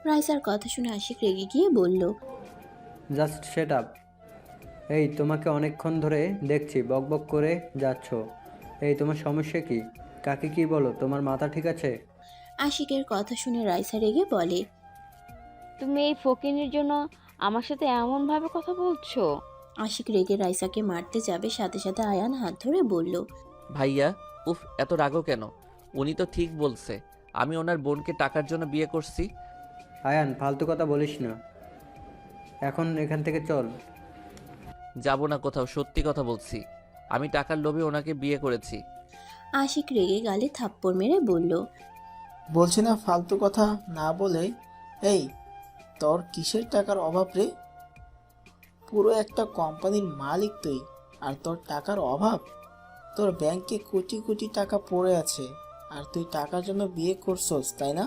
রাইসার কথা শুনে আশিক রেগে গিয়ে বলল, জাস্ট সেট আপ। এই তোমাকে অনেকক্ষণ ধরে দেখছি বকবক করে যাচ্ছ। এই তোমার সমস্যা কি? কাকে কি বলো? তোমার মাথা ঠিক আছে? আশিকের কথা শুনে রাইসা রেগে বলে, তুমি এই ফকিনের জন্য আমার সাথে এমনভাবে কথা বলছো? আশিক রেগে রাইসাকে মারতে যাবে, সাথে সাথে আয়ান হাত ধরে বলল, ভাইয়া উফ, এত রাগও কেন? উনি তো ঠিক বলছে, আমি ওনার বোনকে টাকার জন্য বিয়ে করছি। আয়ান ফালতু কথা বলিস না, এখন এখান থেকে চল। যাব না কোথাও, সত্যি কথা বলছি। আমি টাকার লোভে ওনাকে বিয়ে করেছি। আশিক রেগে গালে থাপ্পড় মেরে বলল, বলছি না ফালতু কথা না বলে। এই, তোর কিসের টাকার অভাব রে? পুরো একটা কোম্পানির মালিক তুই, আর তোর টাকার অভাব? তোর ব্যাংকে কোটি কোটি টাকা পড়ে আছে, আর তুই টাকার জন্য বিয়ে করছস, তাই না?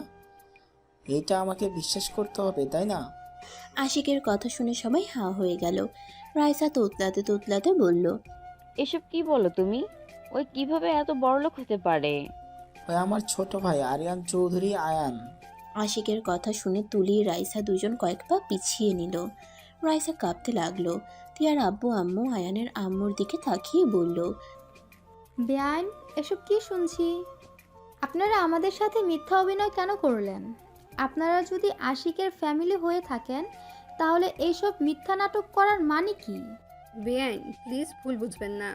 এইটা আমাকে বিশ্বাস করতে হবে, তাই না? আশিকের কথা শুনে সবাই হাঁ হয়ে গেল। রাইসা তোতলাতে তোতলাতে বলল, এসব কি বলো তুমি? ওই কিভাবে এত বড়লোক হতে পারে? ওই আমার ছোট ভাই আরিয়ান চৌধুরী আয়ান। আশিকের কথা শুনে তুলি রাইসা দুজন কয়েক পা পিছিয়ে নিল। রাইসা কাঁপতে লাগলো। তিয়ার আব্বু আম্মু আয়ানের আম্মুর দিকে তাকিয়ে বলল, বেআইন, এসব কি শুনছি? আপনারা আমাদের সাথে মিথ্যা অভিনয় কেন করলেন? আপনারা যদি আশিকের ফ্যামিলি হয়ে থাকেন তাহলে এইসব মিথ্যা নাটক করার মানে কি? বেআইন, প্লিজ ভুল বুঝবেন না।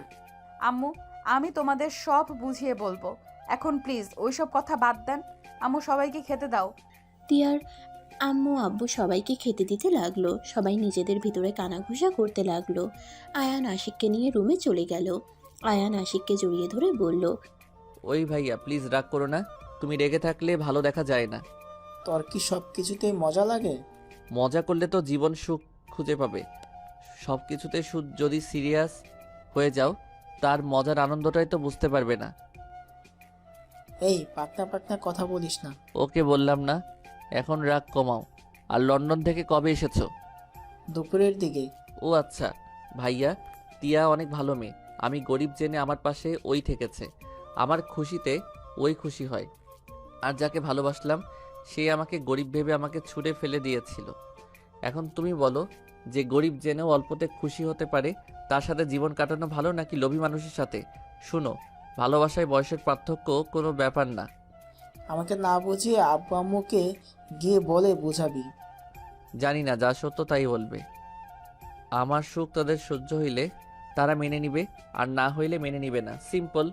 আম্মু, আমি তোমাদের সব বুঝিয়ে বলবো। এখন প্লিজ ওইসব কথা বাদ দেন। আম্মু, সবাইকে খেতে দাও। তিয়ার আম্মু আব্বু সবাইকে খেতে দিতে লাগলো। সবাই নিজেদের ভিতরে কানাঘুষা করতে লাগলো। আয়ান আশিককে নিয়ে রুমে চলে গেল। আয়ান আশিককে জড়িয়ে ধরে বলল, ওই ভাইয়া প্লিজ রাগ করো না, তুমি রেগে থাকলে ভালো দেখা যায় না। তোর কি সব কিছুতেই মজা লাগে? মজা করলে তো জীবন সুখ খুঁজে পাবে। সব কিছুতে সুখ যদি সিরিয়াস হয়ে যাও তার মজার আনন্দটাই তো বুঝতে পারবে না। এই পাকনা পাকনা কথা বলিস না। ওকে বললাম না, এখন রাগ কমাও। আর লন্ডন থেকে কবে এসেছো? দুপুরের দিকে। ও আচ্ছা। ভাইয়া, টিয়া অনেক ভালো মেয়ে। আমি গরিব জেনে আমার পাশে ওই থেকেছে। আমার খুশিতে ওই খুশি হয়। আর যাকে ভালোবাসলাম সে আমাকে গরিব ভেবে আমাকে ছুঁড়ে ফেলে দিয়েছিল। এখন তুমি বলো, যে গরিব জেনেও অল্পতে খুশি হতে পারে তার সাথে জীবন কাটানো ভালো নাকি লোভী মানুষের সাথে? শুনো, ভালোবাসায় বয়সের পার্থক্য কোনো ব্যাপার না। আমাকে না বুঝিয়ে আব্বু আম্মুকে গিয়ে বলে বোঝাবি। জানি না, যা সত্য তাই বলবে। আমার সুখ তাদের সহ্য হইলে তারা মেনে নিবে, আর না হইলে মেনে নিবে না, সিম্পল।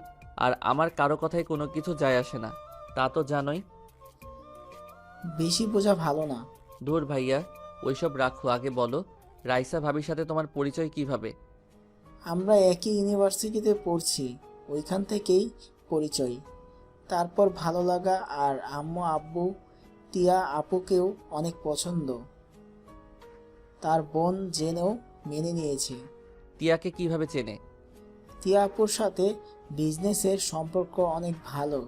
আর আমার কারো কথায় কোনো কিছু যায় আসে না, তা তো জানোই। বেশি বোঝা ভালো না। দূর ভাইয়া, ওইসব রাখো, আগে বলো রাইসা ভাবির সাথে তোমার পরিচয় কিভাবে? আমরা একই ইউনিভার্সিটিতে পড়ছি, ওইখান থেকেই পরিচয়। তারপর ভালো লাগা, আর আম্মু আব্বু টিয়া আপুকেও অনেক পছন্দ। তার বোন জেনেও মেনে নিয়েছে। টিয়াকে কিভাবে চেনে? টিয়া আপুর সাথে বিজনেসের সম্পর্ক অনেক ভালো।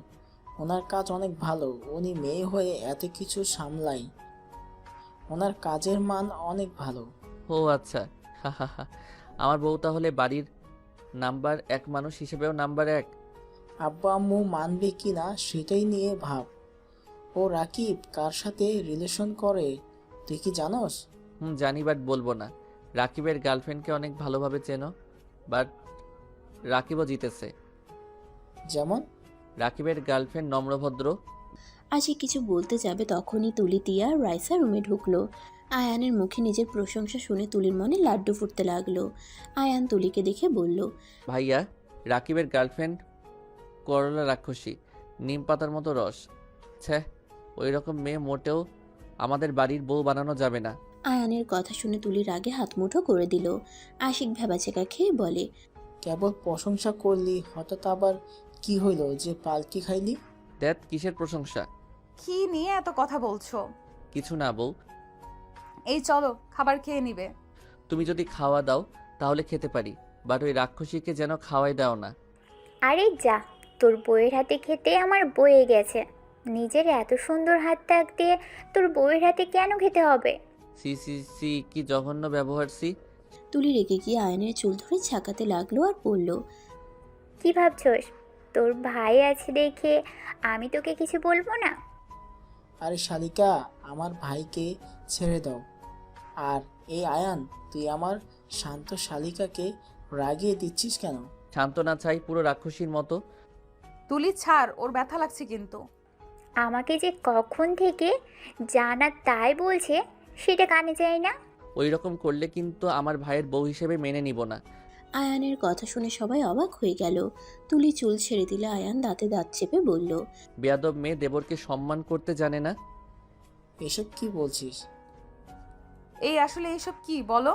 ওনার কাজ অনেক ভালো, উনি মেয়ে হয়ে এত কিছু সামলায়। ওনার কাজের মান অনেক ভালো। ও আচ্ছা, হাহাহা। আমার বউ তাহলে বাড়ির নাম্বার 1 মানুষ হিসেবেও নাম্বার 1। আব্বু আম্মু মানবে কি না সেটাই নিয়ে ভাব। ও রাকিব কার সাথে রিলেশন করে তুই কি জানোস? জানি, বাট বলবো না। রাকিবের গার্লফ্রেন্ডকে অনেক ভালোভাবে চেনো, বাট রাকিবও জিতেছে। যেমন? রাকিবের গার্লফ্রেন্ড নম্রভদ্র। আশিক কিছু বলতে যাবে তখনই তুলি টিয়া আর রাইসা রুমে ঢুকলো। আয়ানের মুখে নিজের প্রশংসা শুনে তুলির মনে লাড্ডু ফুটতে লাগলো। আয়ান তুলিকে দেখে বলল, ভাইয়া, রাকিবের গার্লফ্রেন্ড করলা রাক্ষসী, নিম পাতার মতো রস। ছ্যাঃ, ওই রকম মেয়ে মোটেও আমাদের বাড়ির বউ বানানো যাবে না। আয়ানের কথা শুনে তুলির আগে হাত মুঠো করে দিল। আশিক ভেবাচেকা খেয়ে বলে, কেবল প্রশংসা করলি, হঠাৎ আবার কি হইল যে পালকি খাইলি? দেখ, কিসের প্রশংসা? কি নিয়ে এত কথা বলছো? কিছু না বউ। এই চলো, খাবার খেয়ে নিবে। তুমি যদি খাওয়া দাও তাহলে খেতে পারি, বাট ওই রাক্ষসীকে যেন খাওয়াই দাও না। আরে যা, তোর বউয়ের হাতে খেতে আমার বয়ে গেছে। নিজের এত সুন্দর হাত ত্যাগ দিয়ে তোর বউয়ের হাতে কেন খেতে হবে? সি সি সি, কি জঘন্য ব্যবহার সি। তুলি রেগে গিয়ে আয়নের চুল ধরে ছাকাতে লাগলো আর বলল, কি ভাবছস তোর ভাই আছে দেখে আমি তোকে কিছু বলবো না? আরে শালিকা, আমার ভাইকে ছেড়ে দাও। আর এই আয়ান, তুই আমার শান্ত শালিকাকে রাগিয়ে দিচ্ছিস কেন? শান্ত না চাই, পুরো রাক্ষসীর মতো। তুলি ছাড়, ওর ব্যথা লাগছে কিন্তু। আমাকে যে কখন থেকে জানা তাই বলছে সেটা কানে যায় না। ওই রকম করলে কিন্তু আমার ভাইয়ের বউ হিসেবে মেনে নিব না। আয়ানের কথা শুনে সবাই অবাক হয়ে গেল। তুলি চুল ছেড়ে দিলে আয়ান দাঁতে দাঁত চেপে বলল, বেয়াদব মেয়ে দেবরকে সম্মান করতে জানে না। এসব কি বলছিস? এই আসলে এসব কি বলো?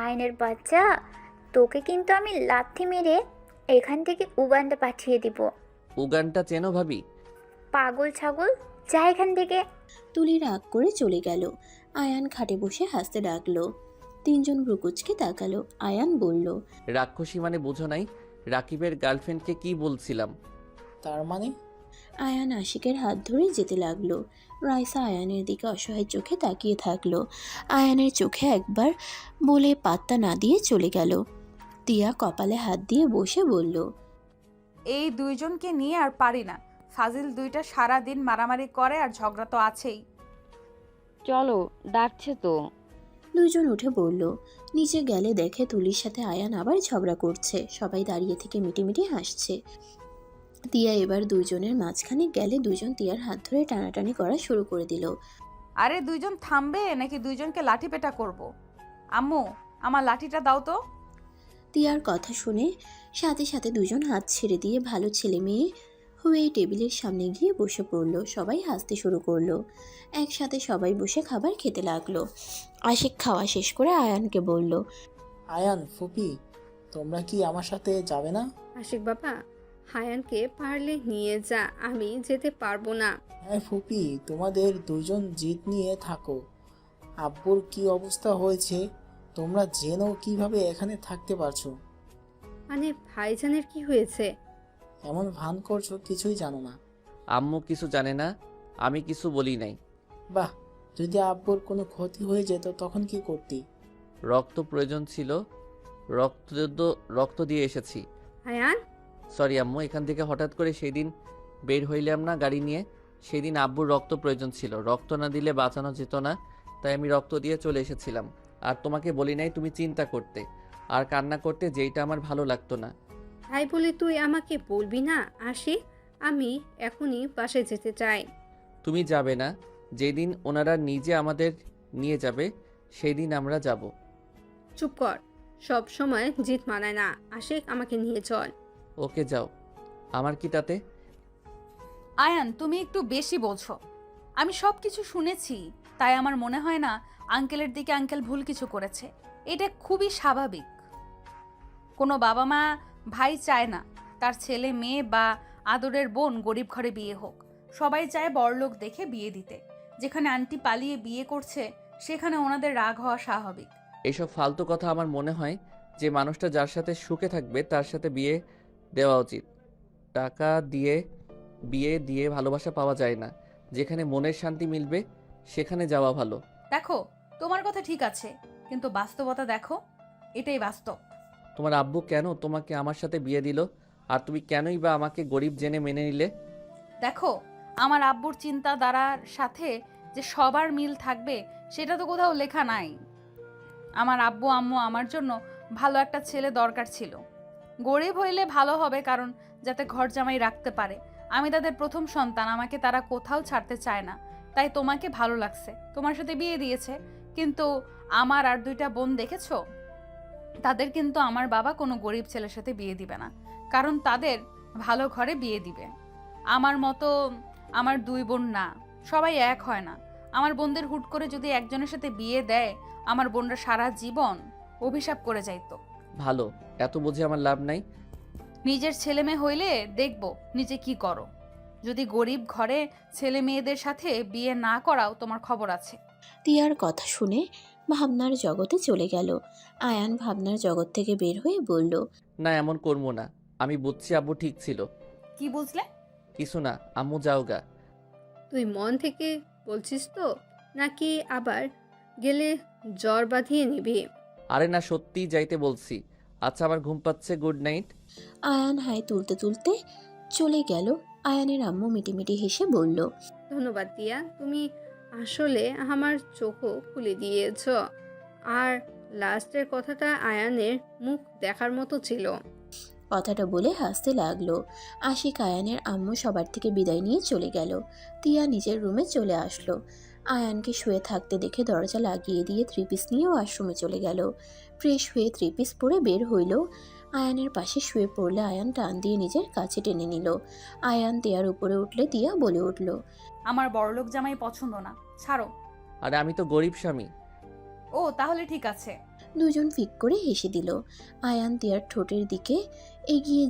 আয়নের বাচ্চা, তোকে কিন্তু আমি লাথি মেরে এখান থেকে উগান্ডা পাঠিয়ে দিব। উগানটা চেনো ভাবি? পাগল ছাগল, যা এখান থেকে। তুলি রাগ করে চলে গেল। আয়ান খাটে বসে হাসতে লাগলো। তিনজন ভ্রুকুচকে তাকালো। আয়ান বলল, রাক্ষসী মানে বুঝো নাই? রাকিবের গার্লফ্রেন্ডকে কি বলছিলাম। তার মানে? আয়ান আশিকের হাত ধরে যেতে লাগলো। রাইসা আয়ানের দিকে অসহায় চোখে তাকিয়ে থাকলো। আয়ানের চোখে একবার বলে পাত্তা না দিয়ে চলে গেল। টিয়া কপালে হাত দিয়ে বসে বলল, এই দুইজনকে নিয়ে আর পারি না। ফাজিল দুইটা সারা দিন মারামারি করে আর ঝগড়া তো আছেই। চলো, ডাকছে তো। দুইজন উঠে বলল। নিচে গেলে দেখে তুলির সাথে আয়ান আবার ঝগড়া করছে। সবাই দাঁড়িয়ে থেকে মিটিমিটি হাসছে। টিয়া এবার দুইজনের মাঝখানে গেলে দুইজন টিয়ার হাত ধরে টানাটানি করা শুরু করে দিল। আরে দুইজন থামবে নাকি দুইজনকে লাঠি পেটা করব? আম্মু, আমার লাঠিটা দাও তো। টিয়ার কথা শুনে সাথে সাথে দুজন হাত ছেড়ে দিয়ে ভালো ছেলে মেয়ে হয়ে টেবিলের সামনে গিয়ে বসে পড়ল। সবাই হাসতে শুরু করলো। একসাথে সবাই বসে খাবার খেতে লাগলো। আশিক খাওয়া শেষ করে আয়ানকে বলল, আয়ান, ফুপি, তোমরা কি আমার সাথে যাবে না? আশিক বাবা, হায়ানকে পারলে নিয়ে যা, আমি যেতে পারবো না। হ্যাঁ ফুপি, তোমাদের দুজন জিদ নিয়ে থাকো। আব্বুর কি অবস্থা হয়েছে তোমরা জেনেও কিভাবে এখানে থাকতে পারছো? মানে ভাইজানের কি হয়েছে? এমন ভান করছো কিছুই জানো না। আম্মু কিছু জানে না, আমি কিছু বলি নাই। বাহ, যদি আব্বুর কোনো ক্ষতি হয়ে যেত তখন কি করতি? রক্ত প্রয়োজন ছিল, রক্ত রক্ত দিয়ে এসেছি। আয়ান, সরি আম্মু, এখান থেকে হঠাৎ করে সেদিন বের হইলাম না গাড়ি নিয়ে, সেদিন আব্বুর রক্ত প্রয়োজন ছিল, রক্ত না দিলে বাঁচানো যেত না, তাই আমি রক্ত দিয়ে চলে এসেছিলাম। আর তোমাকে বলি নাই তুমি চিন্তা করতে আর কান্না করতে, যেইটা আমার ভালো লাগতো না। তাই বলে তুই আমাকে বলবি না আশিক? আমি এখনই বাসায় যেতে চাই। তুমি যাবে না, যেদিন ওনারা নিজে আমাদের নিয়ে যাবে সেই দিন আমরা যাব। চুপ কর, সব সময় জিত মানায় না। আশিক, আমাকে নিয়ে চল। ওকে যাও, আমার কি তাতে? আয়ান, তুমি একটু বেশি বলছো। আমি সব কিছু শুনেছি, তাই আমার মনে হয় না আঙ্কেলের দিকে আঙ্কেল ভুল কিছু করেছে। এটা খুবই স্বাভাবিক। কোনো বাবা মা ভাই চায় না তার ছেলে মেয়ে বা আদরের বোন গরিব ঘরে বিয়ে হোক। সবাই চায় বড়লোক দেখে বিয়ে দিতে। যেখানে আন্টি পালিয়ে বিয়ে করছে সেখানে ওনাদের রাগ হওয়া স্বাভাবিক। এইসব ফালতু কথা আমার মনে হয় যে মানুষটা যার সাথে সুখে থাকবে তার সাথে বিয়ে দেওয়া উচিত। টাকা দিয়ে বিয়ে দিয়ে ভালোবাসা পাওয়া যায় না। যেখানে মনের শান্তি মিলবে সেখানে যাওয়া ভালো। দেখো, তোমার কথা ঠিক আছে, কিন্তু বাস্তবতা দেখো, এটাই বাস্তব। তোমার আব্বু কেন তোমাকে আমার সাথে বিয়ে দিল, আর তুমি কেনই বা আমাকে গরিব জেনে মেনে নিলে? দেখো, আমার আব্বুর চিন্তাধারার সাথে যে সবার মিল থাকবে সেটা তো কোথাও লেখা নাই। আমার আব্বু আম্মু আমার জন্য ভালো একটা ছেলে দরকার ছিল। গরিব হইলে ভালো হবে, কারণ যাতে ঘর জামাই রাখতে পারে। আমি তাদের প্রথম সন্তান, আমাকে তারা কোথাও ছাড়তে চায় না। তাই তোমাকে ভালো লাগছে, তোমার সাথে বিয়ে দিয়েছে। কিন্তু আমার আর দুইটা বোন দেখেছো, তাদের কিন্তু আমার বাবা কোনো গরিব ছেলের সাথে বিয়ে দিবে না, কারণ তাদের ভালো ঘরে বিয়ে দিবে। আমার মতো আমার দুই বোন না, সবাই এক হয় না। আমার বোনদের হুট করে যদি একজনের সাথে বিয়ে দেয়, আমার বোনরা সারা জীবন অভিশাপ করে যাইতো। ভালো, এত বুঝে আমার লাভ নাই। নিজের ছেলে মেয়ে হইলে দেখবো নিজে কি করো। যদি গরিব ঘরে ছেলে মেয়েদের সাথে বিয়ে না করাও, তোমার খবর আছে। তিয়ার কথা শুনে ভাবনার জগতে চলে গেল। আয়ান ভাবনার জগৎ থেকে বের হয়ে বলল, না, এমন করবো না। আমি বুঝছি আব্বু ঠিক ছিল। কি বুঝলে? কিছু না, আম্মু যাও গা। তুই মন থেকে বলছিস তো, নাকি আবার গেলে জ্বর বাঁধিয়ে নিবি? আরে না, সত্যিই যাইতে বলছি। আচ্ছা, আমার ঘুম পাচ্ছে, গুড নাইট। আয়ান হাই তুলতে তুলতে চলে গেল। আয়ানের আম্মু মিটিমিটি হেসে বলল, ধন্যবাদ দিয়া, তুমি আসলে আমার চোখও খুলে দিয়েছ। আর লাস্টের কথাটা আয়ানের মুখ দেখার মতো ছিল। কথাটা বলে হাসতে লাগলো। আশিক আয়ানের আম্মু সবার থেকে বিদায় নিয়ে চলে গেল। তিয়া নিজের রুমে চলে আসলো। আয়ানকে শুয়ে থাকতে দেখে দরজা লাগিয়ে দিয়ে থ্রি-পিস নিয়ে ওয়াশরুমে চলে গেল। ফ্রেশ হয়ে থ্রি-পিস পরে বের হইল। আয়ানের পাশে শুয়ে পড়লে আয়ান টান দিয়ে নিজের কাছে টেনে নিল। আয়ান তিয়ার উপরে উঠলে তিয়া বলে উঠল, আমার বড়লোক জামাই পছন্দ না, ছাড়ো। আরে আমি তো গরিব স্বামী। ও, তাহলে ঠিক আছে। দুজন ফিক করে হেসে দিল। আয়ান তিয়ার ঠোঁটের দিকে এগিয়ে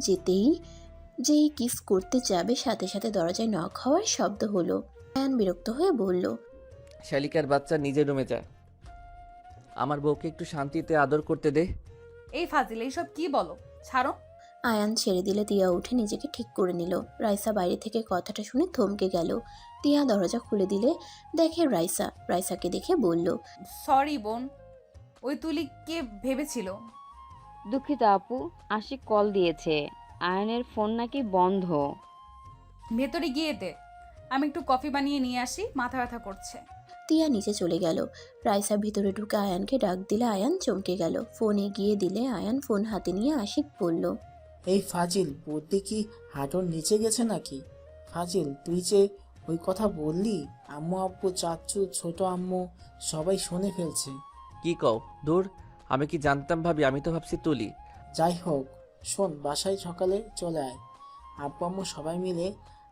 যেই কিস করতে যাবে, সাথে সাথে দরজায় নক হওয়ার শব্দ হলো। আয়ান বিরক্ত হয়ে বলল, শালিকার বাচ্চা, নিজের রুমে যা। আমার বউকে একটু শান্তিতে আদর করতে দে। এই ফাজিল, এইসব কি বলো, ছাড়ো। আয়ান ছেড়ে দিলে তিয়া উঠে নিজেকে ঠিক করে নিল। রাইসা বাইরে থেকে কথাটা শুনে থমকে গেল। তিয়া দরজা খুলে দিলে দেখে রাইসাকে দেখে বলল, সরি বোন, ওই তুলি কে ভেবেছিল। দুঃখিত আপু, আশিক কল দিয়েছে, আয়নের ফোন নাকি বন্ধ। ভেতরে গিয়ে দে, আমি একটু কফি বানিয়ে নিয়ে আসি, মাথা ব্যথা করছে। তিয়া নিচে চলে গেল। রাইসা ভিতরে ঢুকে আয়ানকে ডাক দিলে আয়ান চমকে গেল। ফোন এগিয়ে দিলে আয়ান ফোন হাতে নিয়ে আশিক বলল, এই ফাজিল, বুদ্ধি কি হাঁটুর নিচে গেছে নাকি? ফাজিল, তুই যে ওই কথা বললি, আম্মু আব্বু চাচু ছোট আম্মু সবাই শুনে ফেলছে। কি কও? দূর, আমি কি জানতাম ভাবি, আমি তো ভাবছি তুলি। যাই হোক, শোন, বাসায় সকালে চলে আয়। আব্বু আম্মু সবাই মিলে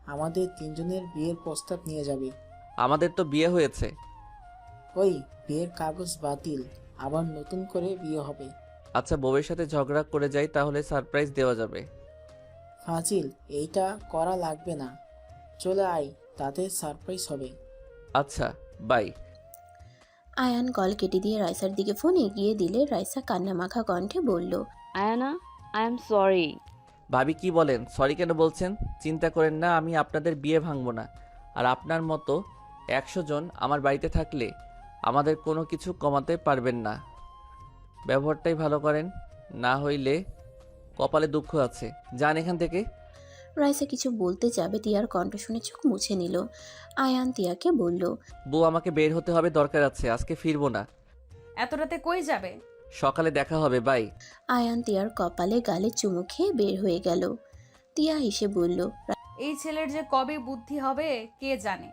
আমাদের তিনজনের বিয়ের প্রস্তাব নিয়ে যাবে। আমাদের তো বিয়ে হয়েছে। ওই বিয়ের কাগজ বাতিল, আবার নতুন করে বিয়ে হবে। আচ্ছা, বউয়ের সাথে ঝগড়া করে যাই, তাহলে সারপ্রাইজ দেওয়া যাবে। ফাজিল, এইটা করা লাগবে না, চলে আয়, তাতে সারপ্রাইজ হবে। আচ্ছা, বাই। আয়ান কল কেটে দিয়ে রাইসার দিকে ফোন এগিয়ে দিলে রাইসা কান্নামাখা কণ্ঠে বলল, আয়ানা, আই এম সরি। ভাবি কি বলেন? সরি কেন বলছেন? চিন্তা করেন না, আমি আপনাদের বিয়ে ভাঙবো না। আর আপনার মতো 100 জন আমার বাড়িতে থাকলে আমাদের কোনো কিছু কমাতে পারবেন না। ব্যবহারটাই ভালো করেন, না হইলে কপালে দুঃখ আছে। যান এখান থেকে। রাইসা কিছু বলতে যাবে, তিয়ার কণ্ঠ শুনে চোখ মুছে নিল। আয়ান তিয়াকে বলল, বউ, আমাকে বের হতে হবে, দরকার আছে, আজকে ফিরবো না। এত রাতে কই যাবে? সকালে দেখা হবে, বাই। আয়ান তিয়ার কপালে গালে চুমু খেয়ে বের হয়ে গেল। তিয়া হেসে বলল, এই ছেলের যে কবে বুদ্ধি হবে কে জানে।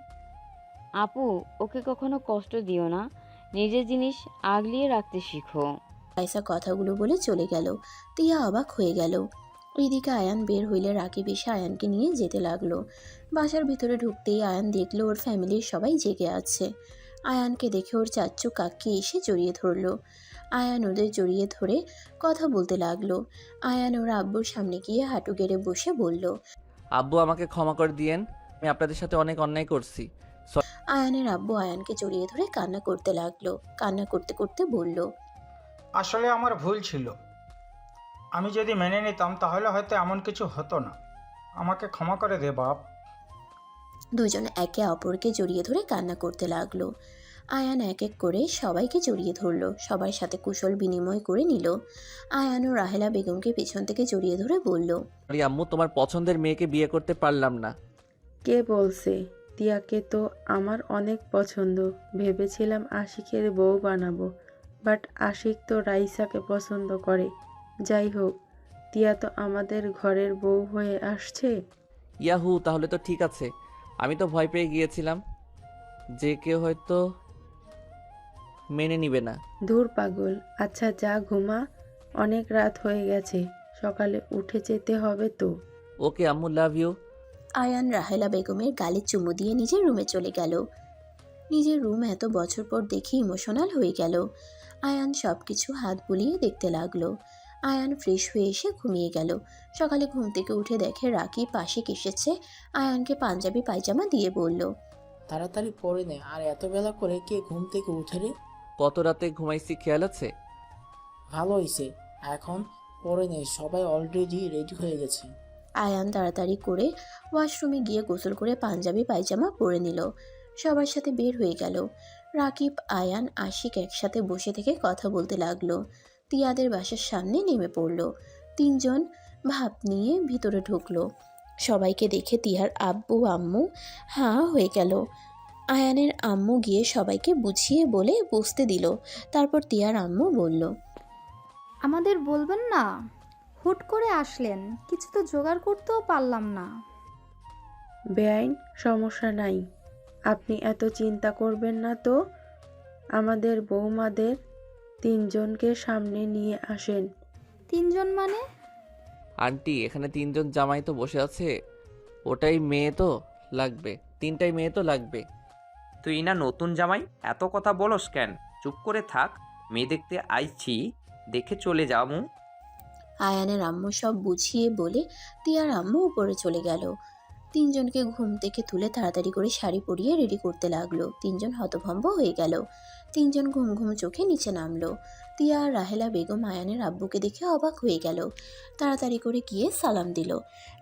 আপু, ওকে কখনো কষ্ট দিও না, নিজের জিনিস আগলিয়ে রাখতে শিখো। রাইসা কথাগুলো বলে চলে গেল। তিয়া অবাক হয়ে গেল। এদিকে আয়ান বের হইলে রাকিব এসে আয়ানকে নিয়ে যেতে লাগলো। বাসার ভিতরে ঢুকতেই আয়ান দেখলো ওর ফ্যামিলির সবাই জেগে আছে। আয়ানকে দেখে ওর চাচ্চু কাকি এসে জড়িয়ে ধরলো। আয়ান ওদের জড়িয়ে ধরে কথা বলতে লাগলো। আয়ান ওর আব্বুর সামনে গিয়ে হাঁটু গেড়ে বসে বলল, আব্বু, আমাকে ক্ষমা করে দিয়েন, আমি আপনাদের সাথে অনেক অন্যায় করছি। আয়ানের আব্বু আয়ানকে জড়িয়ে ধরে কান্না করতে লাগলো। কান্না করতে করতে বলল, আসলে আমার ভুল ছিল। আমি যদি মেনে নিতাম তাহলে হয়তো এমন কিছু হতো না। আমাকে ক্ষমা করে দে বাপ। দুজন একে অপরকে জড়িয়ে ধরে কান্না করতে লাগলো। আয়ান এক এক করে সবাইকে জড়িয়ে ধরলো, সবার সাথে কুশল বিনিময় করে নিল। আয়ান ও রাহেলা বেগমকে পেছন থেকে জড়িয়ে ধরে বলল, সরি আম্মু, তোমার পছন্দের মেয়েকে বিয়ে করতে পারলাম না। কে বলছে? তিয়াকে তো আমার অনেক পছন্দ। ভেবেছিলাম আশিকের বউ বানাবো, বাট আশিক তো রাইসাকে পছন্দ করে। যাই হোক, তিয়া তো আমাদের ঘরের বউ হয়ে আসছে। ইয়াহু, তাহলে তো ঠিক আছে। আমি তো ভয় পেয়ে গিয়েছিলাম যে কেউ হয়তো মেনে নিবে না। ধুর পাগল। আচ্ছা যা ঘুমা, অনেক রাত হয়ে গেছে, সকালে উঠে যেতে হবে তো। ওকে আম্মু, লাভ ইউ। আয়ান রাহেলা বেগমের গালে চুমু দিয়ে নিজের রুমে চলে গেল। নিজের রুম এত বছর পর দেখে ইমোশনাল হয়ে গেল। আয়ান সব কিছু হাত বুলিয়ে দেখতে লাগলো। আয়ান ফ্রেশ হয়ে এসে ঘুমিয়ে গেল। সকালে ঘুম থেকে উঠে দেখে রাকিব পাশে এসেছে। আয়ানকে পাঞ্জাবি পায়জামা দিয়ে বলল, তাড়াতাড়ি পরে নে, আর এত বেলা করে কে ঘুম থেকে উঠে রে? কত রাতে ঘুমাইছি খেয়াল আছে? ভালো হয়েছে, এখন পরে নে, সবাই অলরেডি রেডি হয়ে গেছে। আয়ান তাড়াতাড়ি করে ওয়াশরুমে গিয়ে গোসল করে পাঞ্জাবি পায়জামা পরে নিল। সবার সাথে বের হয়ে গেল। রাকিব, আয়ান, আশিক একসাথে বসে থেকে কথা বলতে লাগলো। তিয়াদের বাসার সামনে নেমে পড়ল। তিনজন ভাব নিয়ে ভিতরে ঢুকলো। সবাইকে দেখে তিয়ার আব্বু আম্মু হাঁ হয়ে গেল। আয়ানের আম্মু গিয়ে সবাইকে বুঝিয়ে বলে বসতে দিল। তারপর তিয়ার আম্মু বলল, আমাদের বলবেন না? হুট করে আসলেন, কিছু তো জোগাড় করতেও পারলাম না। বেআইন, সমস্যা নাই, আপনি এত চিন্তা করবেন না তো। আমাদের বৌমাদের তিনজনকে সামনে নিয়ে আসেন। তিনজন মানে? আন্টি, এখানে 3 জন জামাই তো বসে আছে, ওটাই মেয়ে তো লাগবে, 3টাই মেয়ে তো লাগবে। তুই না নতুন জামাই, এত কথা বলস কেন? চুপ করে থাক, মেয়ে দেখতে আইছি, দেখে চলে যামু। আয়ানের আম্মু সব বুঝিয়ে বলে তিয়ার আম্মু উপরে চলে গেল। তিনজনকে ঘুম থেকে তুলে তাড়াতাড়ি করে শাড়ি পরিয়ে রেডি করতে লাগলো। তিনজন হতভম্ব হয়ে গেল। তিনজন ঘুম ঘুম চোখে নিচে নামলো। তিয়া আর রাহেলা বেগম আয়ানের আব্বুকে দেখে অবাক হয়ে গেল। তাড়াতাড়ি করে গিয়ে সালাম দিল।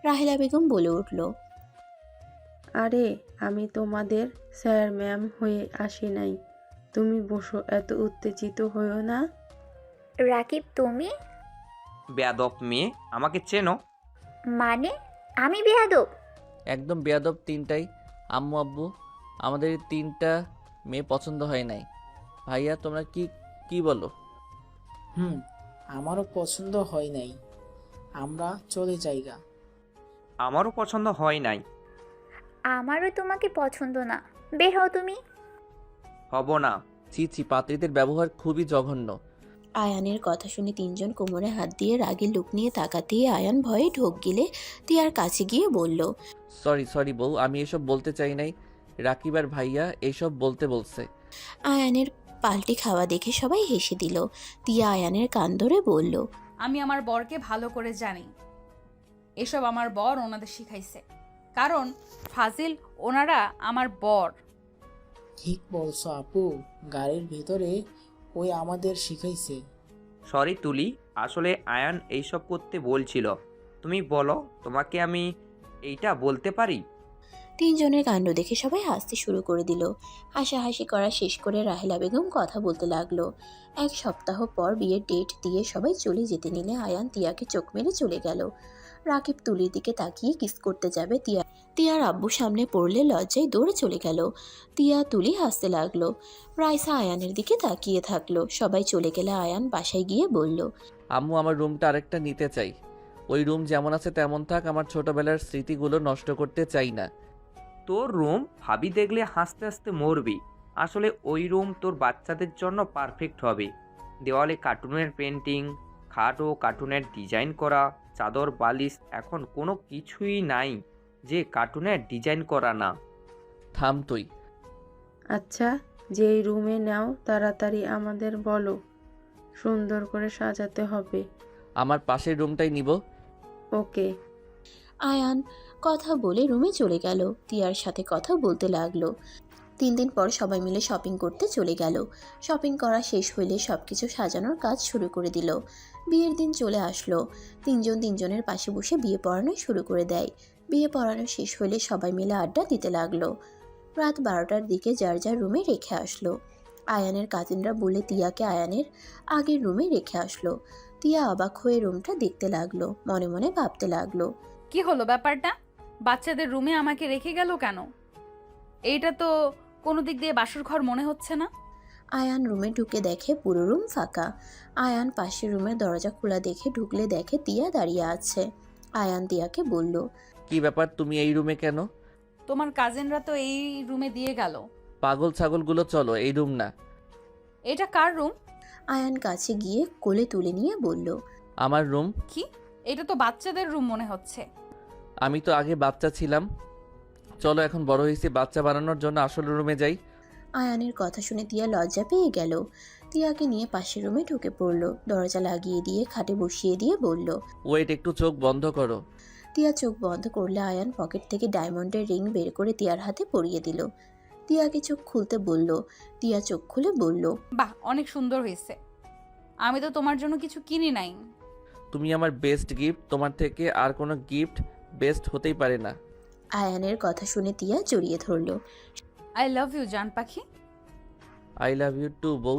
রাহেলা বেগম বলে উঠল, আরে আমি তোমাদের স্যার ম্যাম হয়ে আসি নাই, তুমি বসো, এত উত্তেজিত হইও না। রাকিব, তুমি? বেয়াদব মেয়ে, আমাকে চেনো? মানে আমি বেয়াদব? একদম বেয়াদব 3টাই। আম্মু আব্বু, আমাদের এই 3টা মেয়ে পছন্দ হয় নাই। ভাইয়া, তোমরা কি কি বলো? আমারও পছন্দ হয় নাই, আমরা চলে যাইগা। আমারও পছন্দ হয় নাই। আমারও তোমাকে পছন্দ না, বের হও তুমি। হব না। ছি ছি, পাত্রীদের ব্যবহার খুবই জঘন্য। আয়ানের কথা শুনে তিনজন কোমরে হাত দিয়ে রাগের লুক নিয়ে তাকাতেই আয়ান ভয়ে ঢোক গিলে তিয়ার কাছে গিয়ে বলল, সরি বউ, আমি এসব বলতে চাই নাই। রাকিব আর ভাইয়া এইসব বলতে বলছে। আয়ানের পাল্টি খাওয়া দেখে সবাই হেসে দিল। তিয়া আয়ানের কান ধরে বলল, আমি আমার বরকে ভালো করে জানি, এসব আমার বর ওনাদের শিখাইছে, কারণ ফাজিল ওনারা আমার বর। ঠিক বলছো আপু, গাড়ির ভিতরে ওই আমাদের শিখাইছে। সরি তুলি, আসলে আয়ান এইসব করতে বলছিল। তুমি বলো, তোমাকে আমি এইটা বলতে পারি? তিনজনের কাণ্ড দেখে সবাই হাসতে শুরু করে দিল। হাসাহাসি করা শেষ করে রাহেলা বেগম কথা বলতে লাগলো। এক সপ্তাহ পর বিয়ের ডেট দিয়ে সবাই চলে যেতে নিলে আয়ান তিয়াকে চোখ মেরে চলে গেল। রাকিব তুলির দিকে তাকিয়ে কিস করতে যাবে, তিয়ার আব্বু সামনে পড়লে লজ্জায় দৌড়ে চলে গেল। তিয়া তুলি হাসতে লাগলো। রাইসা আয়ানের দিকে তাকিয়ে থাকলো। সবাই চলে গেলে আয়ান বাসায় গিয়ে বলল, আম্মু আমার রুমটা আরেকটা নিতে চাই। ওই রুম যেমন আছে তেমন থাক, আমার ছোটবেলার স্মৃতিগুলো নষ্ট করতে চাই না। তোর রুম ভাবি দেখলে হাসতে হাসতে মরবি। আসলে ওই রুম তোর বাচ্চাদের জন্য পারফেক্ট হবে। দেওয়ালে কার্টুনের পেন্টিং, খাট ও কার্টুনের ডিজাইন করা, চাদর বালিশ, এখন কোনো কিছুই নাই যে কার্টুনের ডিজাইন করা না। থাম তুই। আচ্ছা, যেই রুমে নাও তাড়াতাড়ি আমাদের বলো, সুন্দর করে সাজাতে হবে। আমার পাশের রুমটাই নিব। ওকে। আয়ান কথা বলে রুমে চলে গেল। তিয়ার সাথে কথা বলতে লাগলো। 3 দিন পর সবাই মিলে শপিং করতে চলে গেল। শপিং করা শেষ হইলে সবকিছু সাজানোর কাজ শুরু করে দিল। বিয়ের দিন চলে আসলো। তিনজন তিনজনের পাশে বসে বিয়ে পড়ানো শুরু করে দেয়। বিয়ে পড়ানো শেষ হইলে সবাই মিলে আড্ডা দিতে লাগলো। রাত 12টার দিকে যার যার রুমে রেখে আসলো। আয়ানের কাজিনরা বলে তিয়াকে আয়ানের আগের রুমে রেখে আসলো। তিয়া অবাক হয়ে রুমটা দেখতে লাগলো, মনে মনে ভাবতে লাগলো, কি হলো ব্যাপারটা? বাচ্চাদের রুমে আমাকে রেখে গেল কেন? এইটা তো কোনো দিক দিয়ে বাসর ঘর মনে হচ্ছে না। আয়ান রুমে ঢুকে দেখে পুরো রুম ফাঁকা। আয়ান পাশের রুমের দরজা খোলা দেখে ঢুকলে দেখে তিয়া দাঁড়িয়ে আছে। আয়ান তিয়াকে বলল, কি ব্যাপার, তুমি এই রুমে কেন? তোমার কাজিনরা তো এই রুমে দিয়ে গেল। পাগল ছাগলগুলো চলো, এই রুম না। এটা কার রুম? আয়ান কাছে গিয়ে কোলে তুলে নিয়ে বলল, আমার রুম। কি? এটা তো বাচ্চাদের রুম মনে হচ্ছে। আমি তো আগে বাচ্চা ছিলাম। চলো, এখন বড় হয়েছি, বাচ্চা বানানোর জন্য আসল রুমে যাই। আয়ানের কথা শুনে তিয়া লজ্জা পেয়ে গেল। তিয়াকে নিয়ে পাশের রুমে ঢুকে পড়ল। দরজা লাগিয়ে দিয়ে খাটে বসিয়ে দিয়ে বলল, ওয়েট, একটু চোখ বন্ধ করো। তিয়া চোখ বন্ধ করলে আয়ান পকেট থেকে ডায়মন্ডের রিং বের করে তিয়ার হাতে পরিয়ে দিল। তিয়াকে চোখ খুলতে বলল। তিয়া চোখ খুলে বলল, বাহ, অনেক সুন্দর হয়েছে। আমি তো তোমার জন্য কিছু কিনি নাই। তুমি আমার বেস্ট গিফট, তোমার থেকে আর কোনো গিফট বেস্ট হতেই পারে না। আয়ানের কথা শুনে তিয়া জড়িয়ে ধরল। আই লাভ ইউ জান পাখি। আই লাভ ইউ টু বউ।